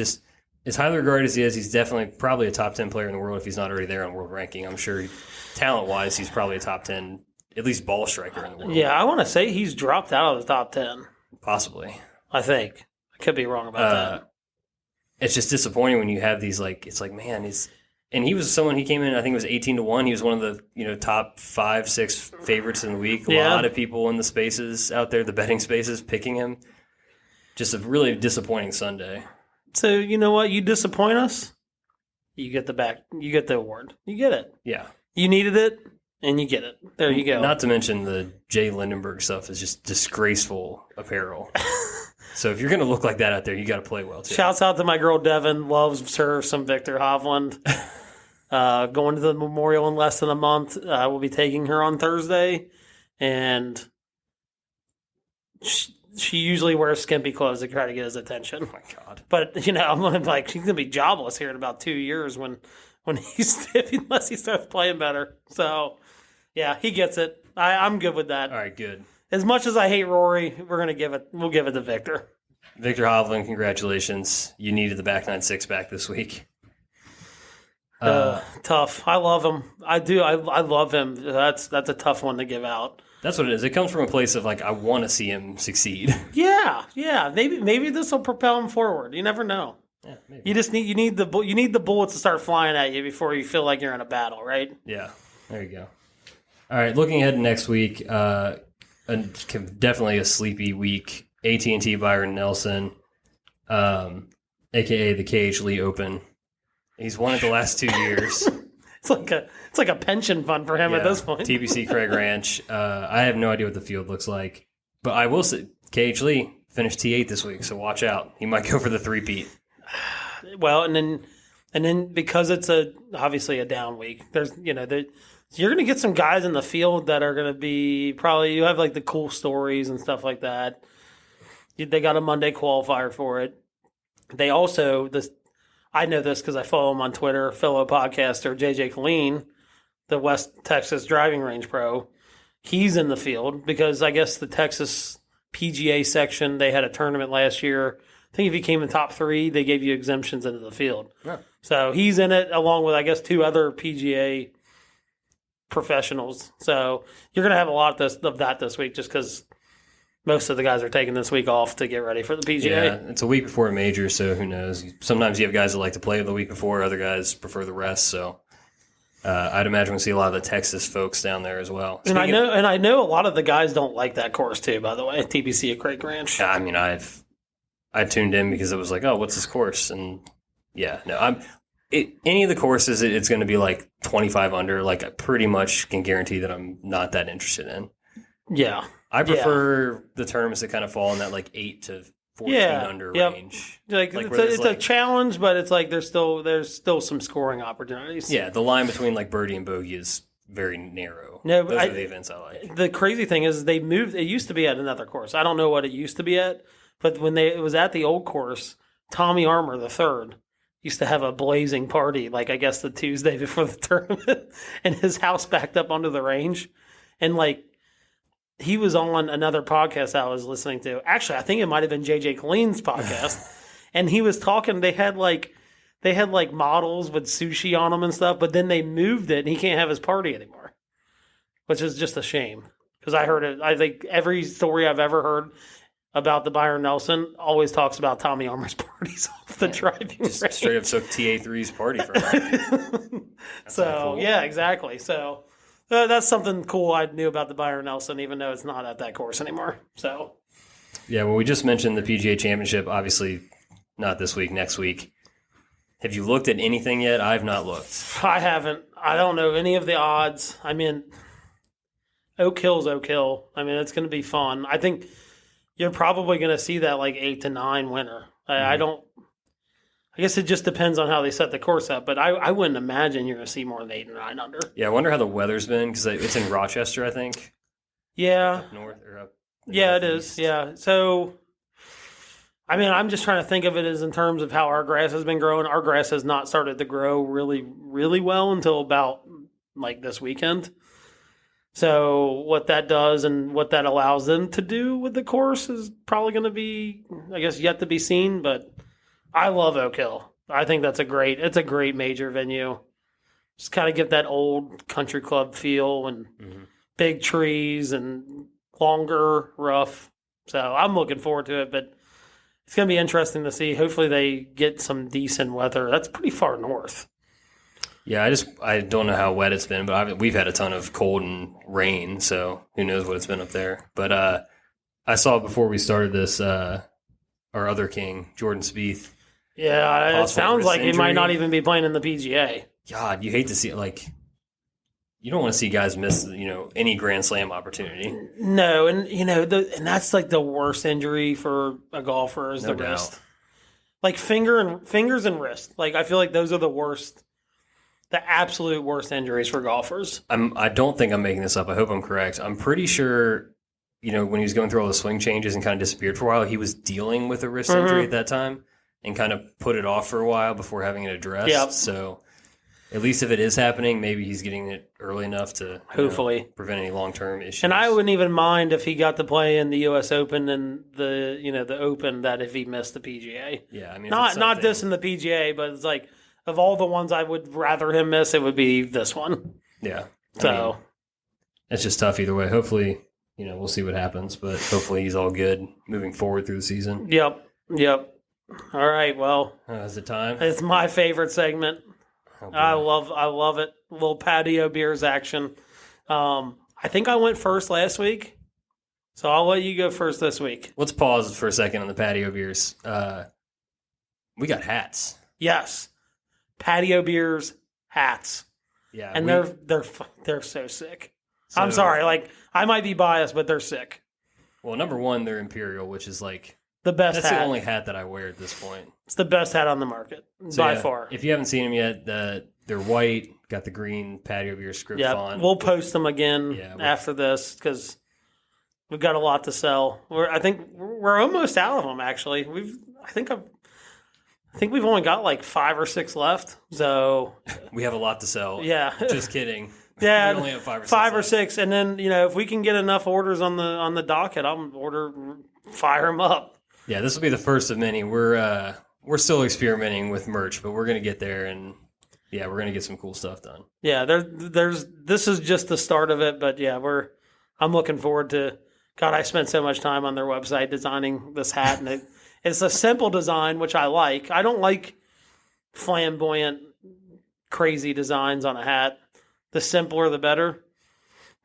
as highly regarded as he is, he's definitely probably a top 10 player in the world if he's not already there on world ranking. I'm sure talent-wise he's probably a top 10, at least ball striker in the world. Yeah, I want to say he's dropped out of the top 10. Possibly. I think. I could be wrong about that. It's just disappointing when you have these, like, it's like, man, and he was someone, he came in, I think it was 18-1. He was one of the, top 5, 6 favorites in the week. A lot of people in the spaces out there, the betting spaces, picking him. Just a really disappointing Sunday. So, you know what? You disappoint us, you get the award. You get it. Yeah. You needed it, and you get it. There you go. Not to mention the Jay Lindenberg stuff is just disgraceful apparel. So if you're going to look like that out there, you got to play well, too. Shouts out to my girl, Devin. Loves her some Victor Hovland. Going to the Memorial in less than a month. We'll be taking her on Thursday. And she usually wears skimpy clothes to try to get his attention. Oh, my God. But, I'm like, she's going to be jobless here in about 2 years when unless he starts playing better. So, yeah, he gets it. I'm good with that. All right, good. As much as I hate Rory, we'll give it to Victor. Victor Hovland, congratulations. You needed the back nine six back this week. Tough. I love him. I do. I love him. That's a tough one to give out. That's what it is. It comes from a place of like, I want to see him succeed. Yeah. Maybe this will propel him forward. You never know. Yeah, maybe. You need the bullets to start flying at you before you feel like you're in a battle, right? Yeah. There you go. All right. Looking ahead to next week, definitely a sleepy week. AT&T Byron Nelson, aka the KH Lee Open. He's won it the last 2 years. It's like a pension fund for him at this point. TBC Craig Ranch. I have no idea what the field looks like, but I will say KH Lee finished T8 this week, so watch out. He might go for the three-peat. Well, and then because it's obviously a down week, there's you're going to get some guys in the field that are going to be probably, you have like the cool stories and stuff like that. They got a Monday qualifier for it. They also I know this because I follow him on Twitter, fellow podcaster JJ Colleen, the West Texas Driving Range Pro. He's in the field because I guess the Texas PGA section, they had a tournament last year. I think if you came in top 3, they gave you exemptions into the field. Yeah. So he's in it along with, I guess, 2 other PGA professionals. So you're going to have a lot of that this week just because most of the guys are taking this week off to get ready for the PGA. Yeah, it's a week before a major, so who knows? Sometimes you have guys that like to play the week before, other guys prefer the rest. So I'd imagine we'll see a lot of the Texas folks down there as well. And I know a lot of the guys don't like that course too. By the way, TBC at Craig Ranch. I mean, I tuned in because it was like, oh, what's this course? And yeah, no, any of the courses, it's going to be like 25 under. Like I pretty much can guarantee that I'm not that interested in. Yeah. I prefer the tournaments that kind of fall in that like 8 to 14 under range. It's a challenge, but it's like there's still some scoring opportunities. Yeah, the line between like birdie and bogey is very narrow. No, those are the events I like. The crazy thing is they moved. It used to be at another course. I don't know what it used to be at, but when it was at the old course, Tommy Armour III used to have a blazing party. Like I guess the Tuesday before the tournament, and his house backed up onto the range, and like. He was on another podcast I was listening to. Actually, I think it might have been JJ Colleen's podcast. And he was talking, they had like models with sushi on them and stuff, but then they moved it and he can't have his party anymore. Which is just a shame. Because I heard it, I think every story I've ever heard about the Byron Nelson always talks about Tommy Armour's parties off the driving range. Straight up took TA3's party from him. So, cool. Yeah, exactly. So that's something cool I knew about the Byron Nelson, even though it's not at that course anymore. So, yeah, well, we just mentioned the PGA Championship. Obviously, not this week, next week. Have you looked at anything yet? I've not looked. I haven't. I don't know any of the odds. I mean, Oak Hill's Oak Hill. I mean, it's going to be fun. I think you're probably going to see that like 8 to 9 winner. I guess it just depends on how they set the course up, but I wouldn't imagine you're going to see more than 8 or 9 under. Yeah, I wonder how the weather's been because it's in Rochester, I think. Yeah. Up north or up. Yeah, it is. Yeah. So, I mean, I'm just trying to think of it as in terms of how our grass has been growing. Our grass has not started to grow really, really well until about like this weekend. So what that does and what that allows them to do with the course is probably going to be, I guess, yet to be seen, but I love Oak Hill. I think it's a great major venue. Just kind of get that old country club feel and big trees and longer rough. So I'm looking forward to it, but it's going to be interesting to see. Hopefully they get some decent weather. That's pretty far north. Yeah, I don't know how wet it's been, but we've had a ton of cold and rain, so who knows what it's been up there. But I saw before we started this, our other king, Jordan Spieth. Yeah, it sounds like he might not even be playing in the PGA. God, you hate to see it. Like, you don't want to see guys miss, any Grand Slam opportunity. No, and and that's like the worst injury for a golfer is the wrist. Like fingers and wrist. Like I feel like those are the worst. The absolute worst injuries for golfers. I don't think I'm making this up. I hope I'm correct. I'm pretty sure, when he was going through all the swing changes and kind of disappeared for a while, he was dealing with a wrist injury at that time and kind of put it off for a while before having it addressed. Yep. So At least if it is happening, maybe he's getting it early enough to hopefully prevent any long-term issues. And I wouldn't even mind if he got to play in the U.S. Open and the Open, that if he missed the PGA. Yeah, I mean, not this in the PGA, but it's like of all the ones I would rather him miss, it would be this one. Yeah. So it's just tough either way. Hopefully, we'll see what happens, but hopefully he's all good moving forward through the season. Yep. All right, well. Is it time? It's my favorite segment. Oh, I love it. A little patio beers action. I think I went first last week, so I'll let you go first this week. Let's pause for a second on the patio beers. We got hats. Yes, patio beers hats. Yeah, and they're so sick. So, I'm sorry, like I might be biased, but they're sick. Well, number one, they're Imperial, which is like the best. That's hat. the only hat that I wear at this point. It's the best hat on the market by far. If you haven't seen them yet, they're white, got the green patio beer script font. We'll post them again after this because we've got a lot to sell. I think we're almost out of them. Actually, I think we've only got like 5 or 6 left. So we have a lot to sell. Yeah, just kidding. Yeah, we only have 5 or 6. 5 or 6, and then if we can get enough orders on the docket, I'll fire them up. Yeah, this will be the first of many. We're still experimenting with merch, but we're gonna get there, and we're gonna get some cool stuff done. Yeah, this is just the start of it, but I'm looking forward to. God, I spent so much time on their website designing this hat, and it's a simple design, which I like. I don't like flamboyant, crazy designs on a hat. The simpler, the better.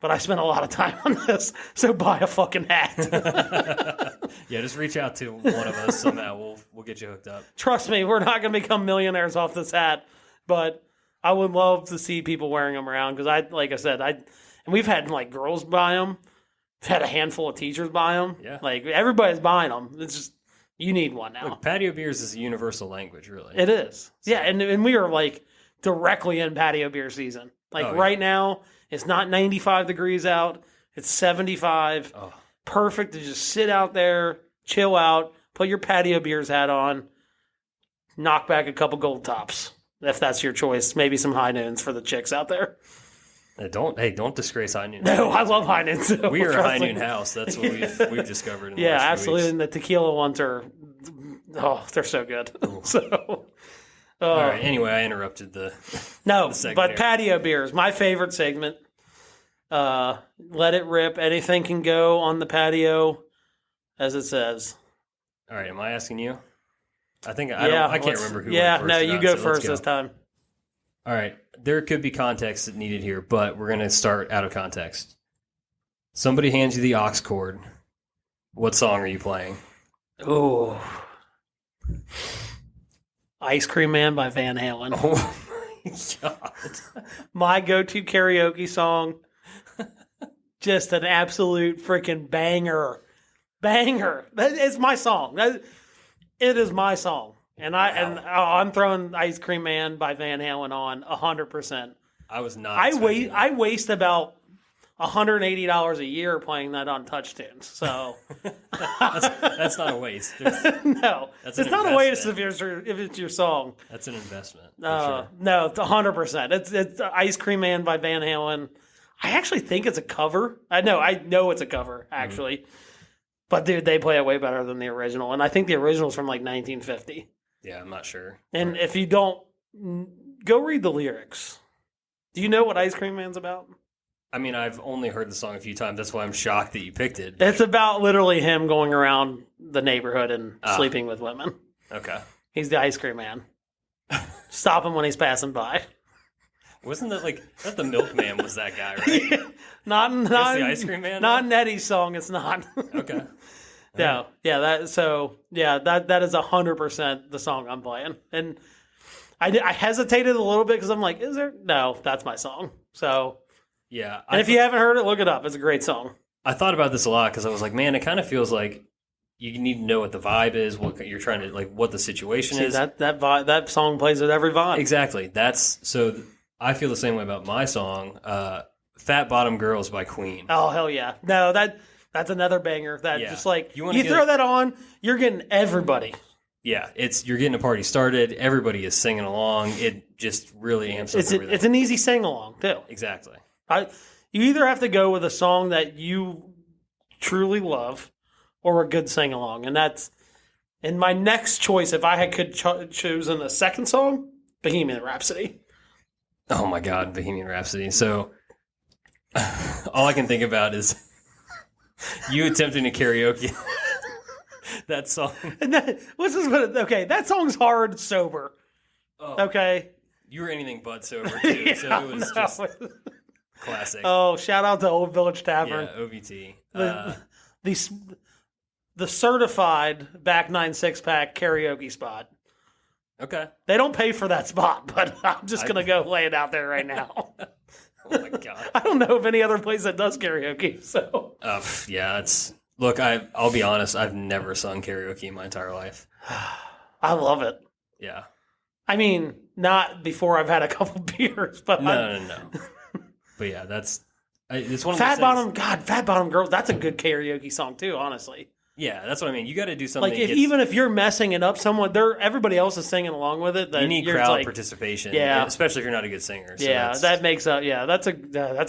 But I spent a lot of time on this, so buy a fucking hat. Yeah, just reach out to one of us somehow. We'll get you hooked up. Trust me, we're not going to become millionaires off this hat, but I would love to see people wearing them around because and we've had like girls buy them. We've had a handful of teachers buy them. Yeah, like everybody's buying them. It's just you need one now. Look, patio beers is a universal language, really. It is. So. Yeah, and we are like directly in patio beer season. Like right now. It's not 95 degrees out. It's 75. Oh. Perfect to just sit out there, chill out, put your patio beers hat on, knock back a couple gold tops, if that's your choice. Maybe some high noons for the chicks out there. Don't disgrace high noons. No, I love high noons. We are a high noon house. That's what we've discovered. In the last absolutely. few weeks. And the tequila ones they're so good. So. All right. Anyway, I interrupted the segment but here. Patio beers, my favorite segment. Let it rip. Anything can go on the patio, as it says. All right. Am I asking you? I think I can't remember who. Yeah, went first you go first this time. All right. There could be context needed here, but we're going to start out of context. Somebody hands you the aux cord. What song are you playing? Oh. Ice Cream Man by Van Halen. Oh my God. My go-to karaoke song. Just an absolute freaking banger. Banger. It's my song. It is my song. And I'm throwing Ice Cream Man by Van Halen on 100%. I was not. I waste about $180 a year playing that on TouchTunes. So that's not a waste. No, it's not a waste if it's your song. That's an investment. Sure. No, it's 100%. It's Ice Cream Man by Van Halen. I actually think it's a cover. I know it's a cover actually, but dude, they play it way better than the original, and I think the original's from like 1950. Yeah, I'm not sure. And if you don't, go read the lyrics. Do you know what Ice Cream Man's about? I mean, I've only heard the song a few times. That's why I'm shocked that you picked it. It's about literally him going around the neighborhood and sleeping with women. Okay. He's the Ice Cream Man. Stop him when he's passing by. Wasn't that the Milkman was that guy, right? Not the Ice Cream Man? Not in Eddie's song, it's not. Okay. No. Yeah, that is 100% the song I'm playing. And I hesitated a little bit because I'm like, is there? No, that's my song. So... Yeah. And if you haven't heard it, look it up. It's a great song. I thought about this a lot because I was like, man, it kind of feels like you need to know what the vibe is, what you're trying to, like, what the situation is. That song plays at every vibe. Exactly. I feel the same way about my song, Fat Bottom Girls by Queen. Oh, hell yeah. No, that's another banger. That just like, you throw that on, you're getting everybody. Yeah, you're getting a party started. Everybody is singing along. It just really amps up everything. It's an easy sing along too. Exactly. You either have to go with a song that you truly love, or a good sing along, and my next choice, if I could chosen a second song, Bohemian Rhapsody. Oh my God, Bohemian Rhapsody. So all I can think about is you attempting to karaoke that song. And that song's hard sober. Oh, okay. You were anything but sober too, Yeah, so it was just classic. Oh, shout out to Old Village Tavern. Yeah, OVT. The certified back 9 6-pack karaoke spot. Okay. They don't pay for that spot, but I'm just going to go lay it out there right now. Oh my God. I don't know of any other place that does karaoke, so. Yeah, look, I'll be honest, I've never sung karaoke in my entire life. I love it. Yeah. I mean, not before I've had a couple beers, but No. But yeah, it's one of Fat those Bottom, Fat Bottom Girls, that's a good karaoke song too, honestly. Yeah, that's what I mean. You got to do something. Like even if you're messing it up, everybody else is singing along with it. Then you need crowd participation. Yeah, especially if you're not a good singer. So that makes up. Yeah, that's a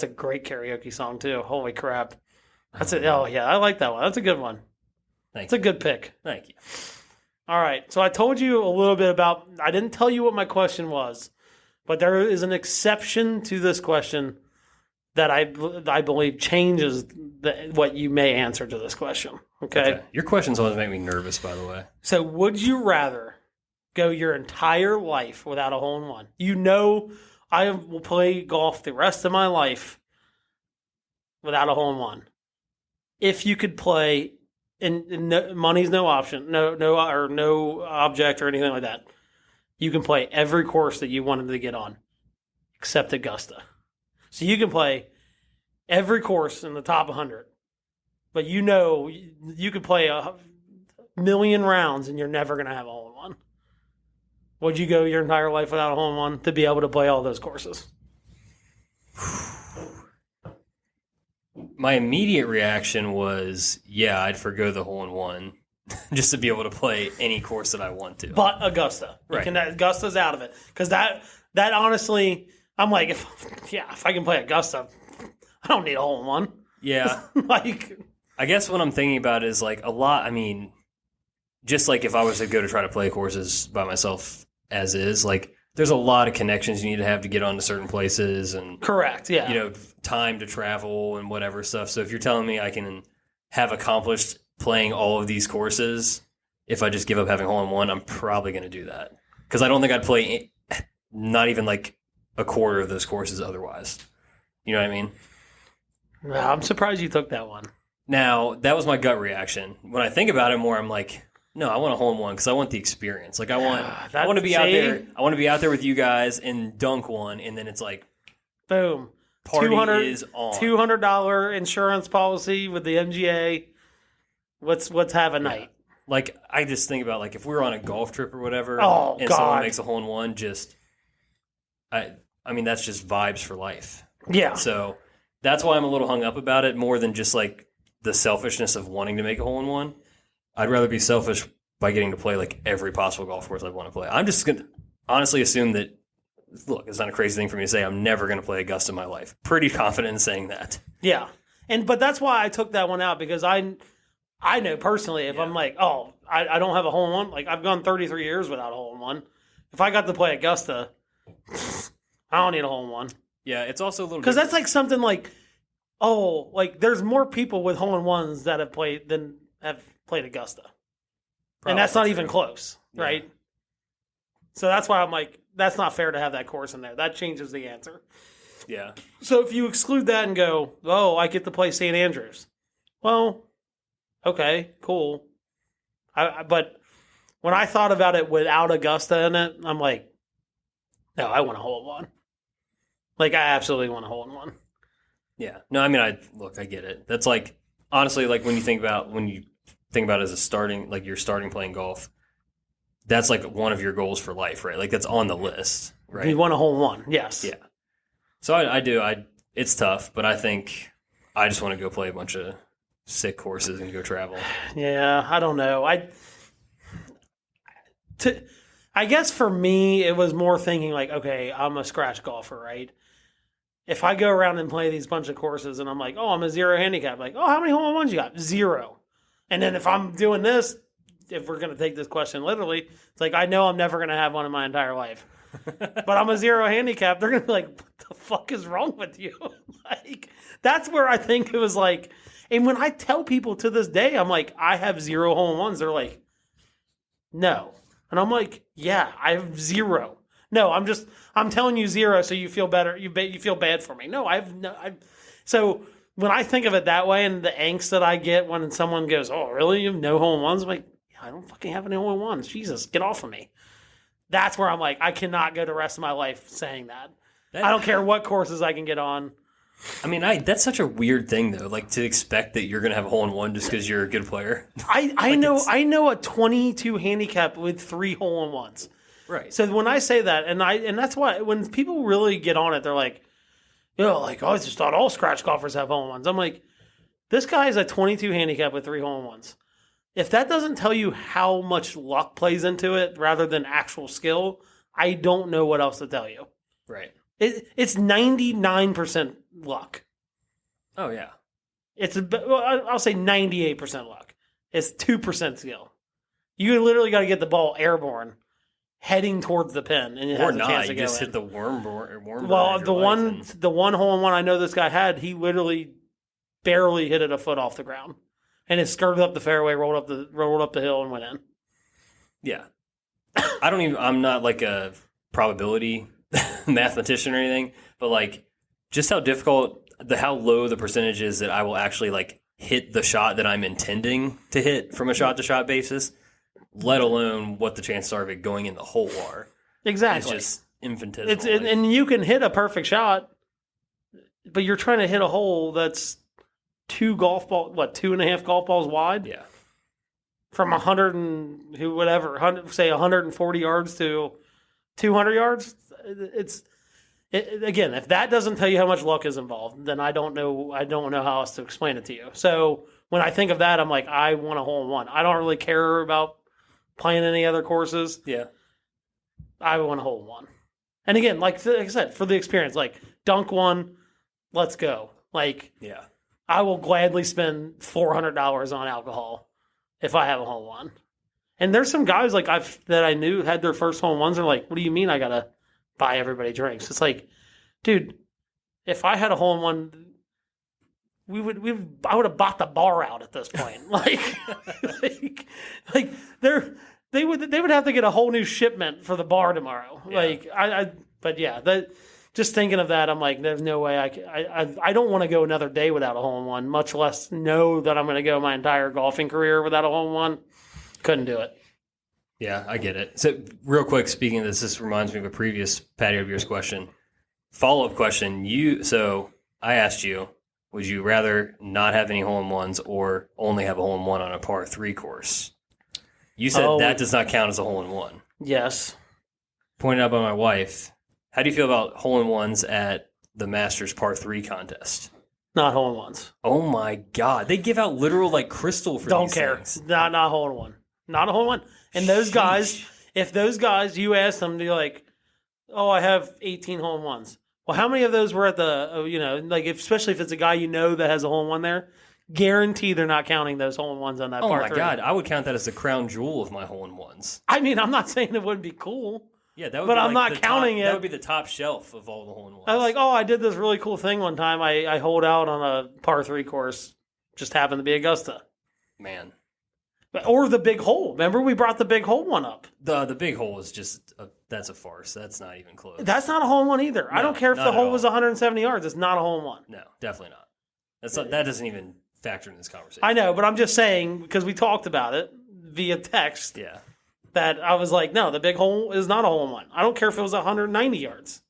great karaoke song too. Holy crap, that's it. Oh yeah, I like that one. That's a good one. It's a good pick. Thank you. All right, so I told you a little bit about. I didn't tell you what my question was, but there is an exception to this question that I believe changes what you may answer to this question. Okay. Your questions always make me nervous, by the way. So would you rather go your entire life without a hole-in-one? You know I will play golf the rest of my life without a hole-in-one. If you could play, and money's no option, no object or anything like that. You can play every course that you wanted to get on, except Augusta. So you can play every course in the top 100. But you could play 1,000,000 rounds and you're never going to have a hole-in-one. Would you go your entire life without a hole-in-one to be able to play all those courses? My immediate reaction was, yeah, I'd forgo the hole-in-one just to be able to play any course that I want to. But Augusta. Right. Augusta's out of it. Because that honestly, I'm like, if I can play Augusta, I don't need a hole-in-one. Yeah. I guess what I'm thinking about is like a lot. I mean, just like if I was to go to try to play courses by myself as is, like there's a lot of connections you need to have to get onto certain places and correct. Yeah. Time to travel and whatever stuff. So if you're telling me I can have accomplished playing all of these courses, if I just give up having hole-in-one, I'm probably going to do that because I don't think I'd play not even like a quarter of those courses otherwise. You know what I mean? No, I'm surprised you took that one. Now, that was my gut reaction. When I think about it more, I'm like, no, I want a hole-in-one because I want the experience. Like I want to be out there. I want to be out there with you guys and dunk one, and then it's like, boom, party is on. $200 insurance policy with the MGA. Let's have a night. Like I just think about like if we were on a golf trip or whatever, someone makes a hole-in-one, I mean that's just vibes for life. Yeah. So that's why I'm a little hung up about it more than just like the selfishness of wanting to make a hole-in-one. I'd rather be selfish by getting to play like every possible golf course I want to play. I'm just going to honestly assume that, look, it's not a crazy thing for me to say I'm never going to play Augusta in my life. Pretty confident in saying that. Yeah. But that's why I took that one out because I know personally if I'm like, oh, I don't have a hole-in-one. Like I've gone 33 years without a hole-in-one. If I got to play Augusta, I don't need a hole-in-one. Yeah, it's also a little because that's like something like, oh, like there's more people with hole-in-ones that have played than have played Augusta, and that's not even close, right? So that's why I'm like, that's not fair to have that course in there. That changes the answer. Yeah. So if you exclude that and go, oh, I get to play St. Andrews, well, okay, cool. But when I thought about it without Augusta in it, I'm like, no, I want a hole-in-one. Like, I absolutely want a hole-in-one. Yeah. No, I mean, I get it. That's like, honestly, like when you think about it as a starting, like you're starting playing golf, that's like one of your goals for life, right? Like that's on the list, right? You want a hole-in-one, yes. Yeah. So I do. It's tough, but I think I just want to go play a bunch of sick courses and go travel. Yeah, I don't know. I guess for me, it was more thinking like, okay, I'm a scratch golfer, right? If I go around and play these bunch of courses and I'm like, oh, I'm a 0 handicap, like, oh, how many hole-in-ones you got? 0. And then if I'm doing this, if we're going to take this question literally, it's like, I know I'm never going to have one in my entire life. But I'm a 0 handicap. They're going to be like, what the fuck is wrong with you? Like, that's where I think it was like, and when I tell people to this day, I'm like, I have 0 hole-in-ones, they're like, no. And I'm like, yeah, I have 0. No, I'm telling you 0 so you feel better. You feel bad for me. No, so when I think of it that way and the angst that I get when someone goes, oh, really? You have no hole-in-ones? I'm like, yeah, I don't fucking have any hole-in-ones. Jesus, get off of me. That's where I'm like, I cannot go the rest of my life saying that. I don't care what courses I can get on. I mean, that's such a weird thing, though, like to expect that you're going to have a hole-in-one just because you're a good player. I know a 22 handicap with 3 hole-in-ones. Right. So when I say that, and that's why when people really get on it, they're like, like, oh, I just thought all scratch golfers have hole-in-ones. I'm like, this guy is a 22 handicap with 3 hole-in-ones. If that doesn't tell you how much luck plays into it rather than actual skill, I don't know what else to tell you. Right. It's 99% luck. Oh, yeah. I'll say 98% luck. It's 2% skill. You literally got to get the ball airborne, heading towards the pin, and it has a chance to go in. Just hit the worm. Well, the one hole-in-one I know this guy had, he literally barely hit it a foot off the ground, and it skirted up the fairway, rolled up the hill, and went in. Yeah, I'm not like a probability mathematician or anything, but like just how low the percentage is that I will actually like hit the shot that I'm intending to hit from a shot-to-shot basis, let alone what the chances are of it going in the hole are. Exactly. It's just infinitesimal. And you can hit a perfect shot, but you're trying to hit a hole that's 2.5 golf balls wide? Yeah. From 140 yards to 200 yards? Again, if that doesn't tell you how much luck is involved, then I don't know how else to explain it to you. So when I think of that, I'm like, I want a hole-in-one. I don't really care about playing any other courses. Yeah. I want a hole-in-one. And again, like I said, for the experience, like dunk one, let's go. Like, yeah, I will gladly spend $400 on alcohol if I have a hole-in-one. And there's some guys like that I knew had their first hole-in-ones. They're like, what do you mean I gotta buy everybody drinks? It's like, dude, if I had a hole-in-one, I would have bought the bar out at this point. They would have to get a whole new shipment for the bar tomorrow. Yeah. Just thinking of that, I'm like, there's no way I don't want to go another day without a hole-in-one, much less know that I'm going to go my entire golfing career without a hole-in-one. Couldn't do it. Yeah, I get it. So real quick, speaking of this reminds me of a previous Patio Beers question. Follow-up question. So I asked you, would you rather not have any hole-in-ones or only have a hole-in-one on a par 3 course? You said that does not count as a hole-in-one. Yes. Pointed out by my wife. How do you feel about hole-in-ones at the Masters par 3 contest? Not hole-in-ones. Oh my God. They give out literal like crystal for Don't these care. things. Not a hole-in-one. Not a hole-in-one. And those guys, if those guys, you ask them, they're like, oh, I have 18 hole-in-ones. Well, how many of those were at the, especially if it's a guy you know that has a hole-in-one there, guarantee they're not counting those hole-in-ones on that par 3. Oh my God. I would count that as the crown jewel of my hole-in-ones. I mean, I'm not saying it wouldn't be cool. Yeah, that would but be I'm not counting it. That would be the top shelf of all the hole-in-ones. I'm like, I did this really cool thing one time. I holed out on a par 3 course. Just happened to be Augusta. Man. Or the big hole. Remember, we brought the big hole one up. The big hole is just that's a farce. That's not even close. That's not a hole-in-one either. No, I don't care if the hole was 170 yards. It's not a hole-in-one. No, definitely not. That doesn't even factor in this conversation. I know, but I'm just saying because we talked about it via text. Yeah. That I was like, no, the big hole is not a hole-in-one. I don't care if it was 190 yards.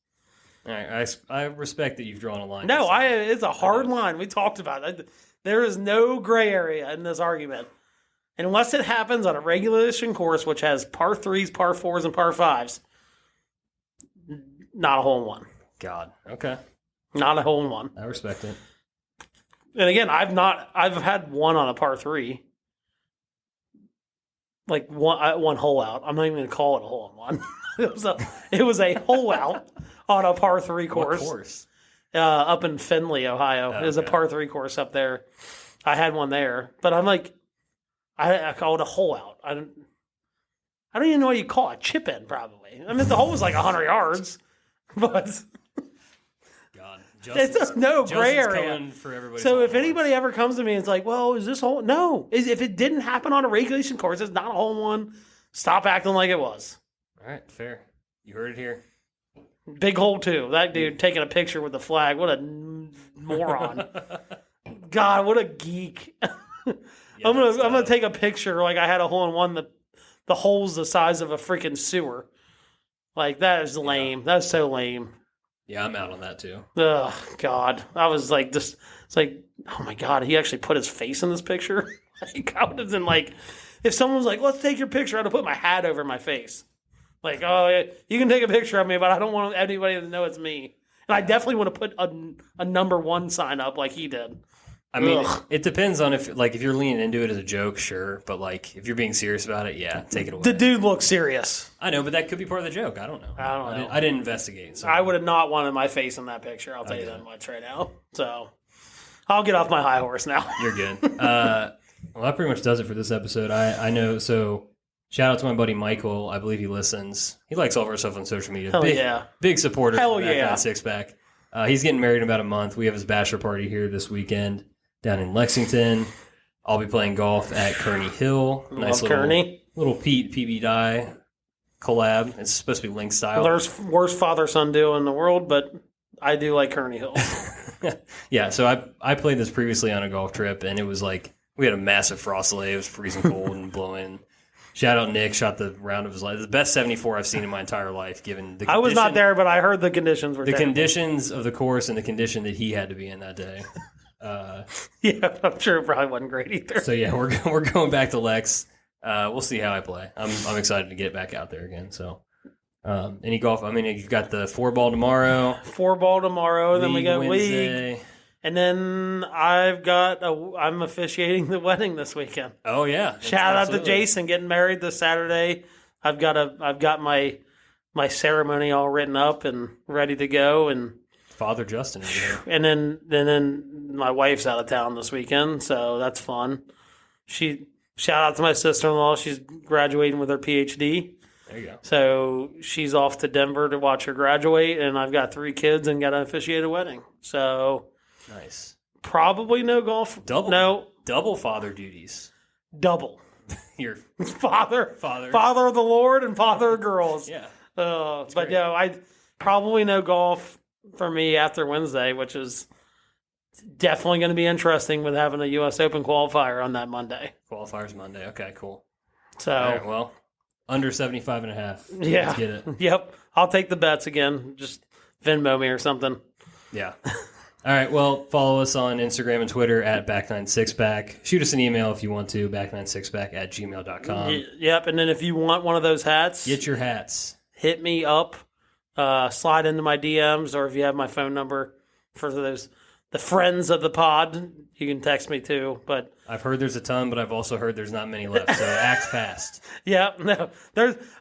All right, I respect that you've drawn a line. No, it's a hard line. We talked about it. There is no gray area in this argument. And unless it happens on a regulation course, which has par 3s, par 4s, and par 5s, not a hole-in-one. God. Okay. Not a hole-in-one. I respect it. And again, I've had one on a par 3. like one hole out. I'm not even going to call it a hole in one. it was a hole out on a par 3 course. What course? Up in Findlay, Ohio. It was a par 3 course up there. I had one there, but I'm like, I call it a hole out. I don't even know what you call it. Chip in, probably. I mean, the hole was like 100 yards, but God, it's no gray area. For everybody. So if anybody ever comes to me and it's like, well, is this hole? No. If it didn't happen on a regulation course, it's not a hole in one. Stop acting like it was. All right, fair. You heard it here. Big hole too. That dude taking a picture with the flag. What a moron. God, what a geek. I'm gonna take a picture like I had a hole in one. The hole's the size of a freaking sewer. Like, that is lame. Yeah. That's so lame. Yeah, I'm out on that too. Ugh, God. I was like, it's like, oh my God, he actually put his face in this picture. Like, I would have been like, if someone was like, let's take your picture, I'd have put my hat over my face. Like, oh, you can take a picture of me, but I don't want anybody to know it's me. And I definitely would have put a number 1 sign up like he did. I mean, it depends on if you're leaning into it as a joke, sure. But, like, if you're being serious about it, yeah, take it away. The dude looks serious. I know, but that could be part of the joke. I don't know. I didn't investigate. So. I would have not wanted my face in that picture. I'll tell you that much right now. So, I'll get off my high horse now. You're good. Well, that pretty much does it for this episode. I know, so shout out to my buddy Michael. I believe he listens. He likes all of our stuff on social media. Big supporter of that Six Pack. He's getting married in about a month. We have his bachelor party here this weekend down in Lexington. I'll be playing golf at Kearney Hill. Nice little Pete PB Die collab. It's supposed to be link style. Well, there's worst father-son duo in the world, but I do like Kearney Hill. Yeah, so I played this previously on a golf trip, and it was like we had a massive frost delay. It was freezing cold and blowing. Shout out Nick, shot the round of his life. The best 74 I've seen in my entire life, given the condition. I was not there, but I heard the conditions were terrible. Conditions of the course and the condition that he had to be in that day. Yeah, I'm sure it probably wasn't great either. So yeah, we're going back to Lex. We'll see how I play. I'm excited to get back out there again. So, any golf? I mean, you've got the 4-ball tomorrow. 4-ball tomorrow. Then we go Wednesday. league, and then I'm officiating the wedding this weekend. Oh yeah! Shout out to Jason getting married this Saturday. I've got my ceremony all written up and ready to go, and Father Justin is here. And then my wife's out of town this weekend, so that's fun. Shout out to my sister-in-law. She's graduating with her PhD. There you go. So she's off to Denver to watch her graduate, and I've got 3 kids and got to officiate a wedding. So nice. Probably no golf. Double father duties. Double. Your father of the Lord and father of girls. Yeah. But great. No, I probably no golf for me after Wednesday, which is definitely going to be interesting with having a U.S. Open qualifier on that Monday. Qualifier's Monday. Okay, cool. So, all right, well, under 75.5. Yeah. Let's get it. Yep. I'll take the bets again. Just Venmo me or something. Yeah. All right, well, follow us on Instagram and Twitter at Back96Pack. Shoot us an email if you want to, back96pack@gmail.com. Yep, and then if you want one of those hats, get your hats. Hit me up, slide into my DMs, or if you have my phone number for the friends of the pod, you can text me too. But I've heard there's a ton, but I've also heard there's not many left, so act fast. Yeah, no.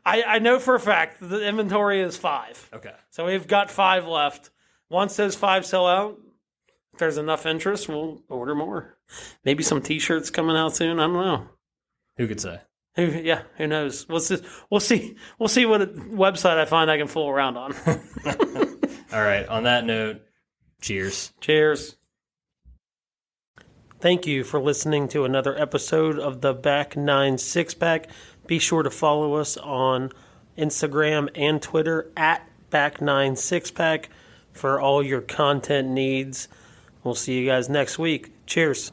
I know for a fact the inventory is 5. Okay. So we've got 5 left. Once those 5 sell out, if there's enough interest, we'll order more. Maybe some T-shirts coming out soon. I don't know. Who could say? Who knows? We'll see what website I find I can fool around on. All right. On that note, cheers. Cheers. Thank you for listening to another episode of the Back 9 Six-Pack. Be sure to follow us on Instagram and Twitter at Back 9 Six-Pack for all your content needs. We'll see you guys next week. Cheers.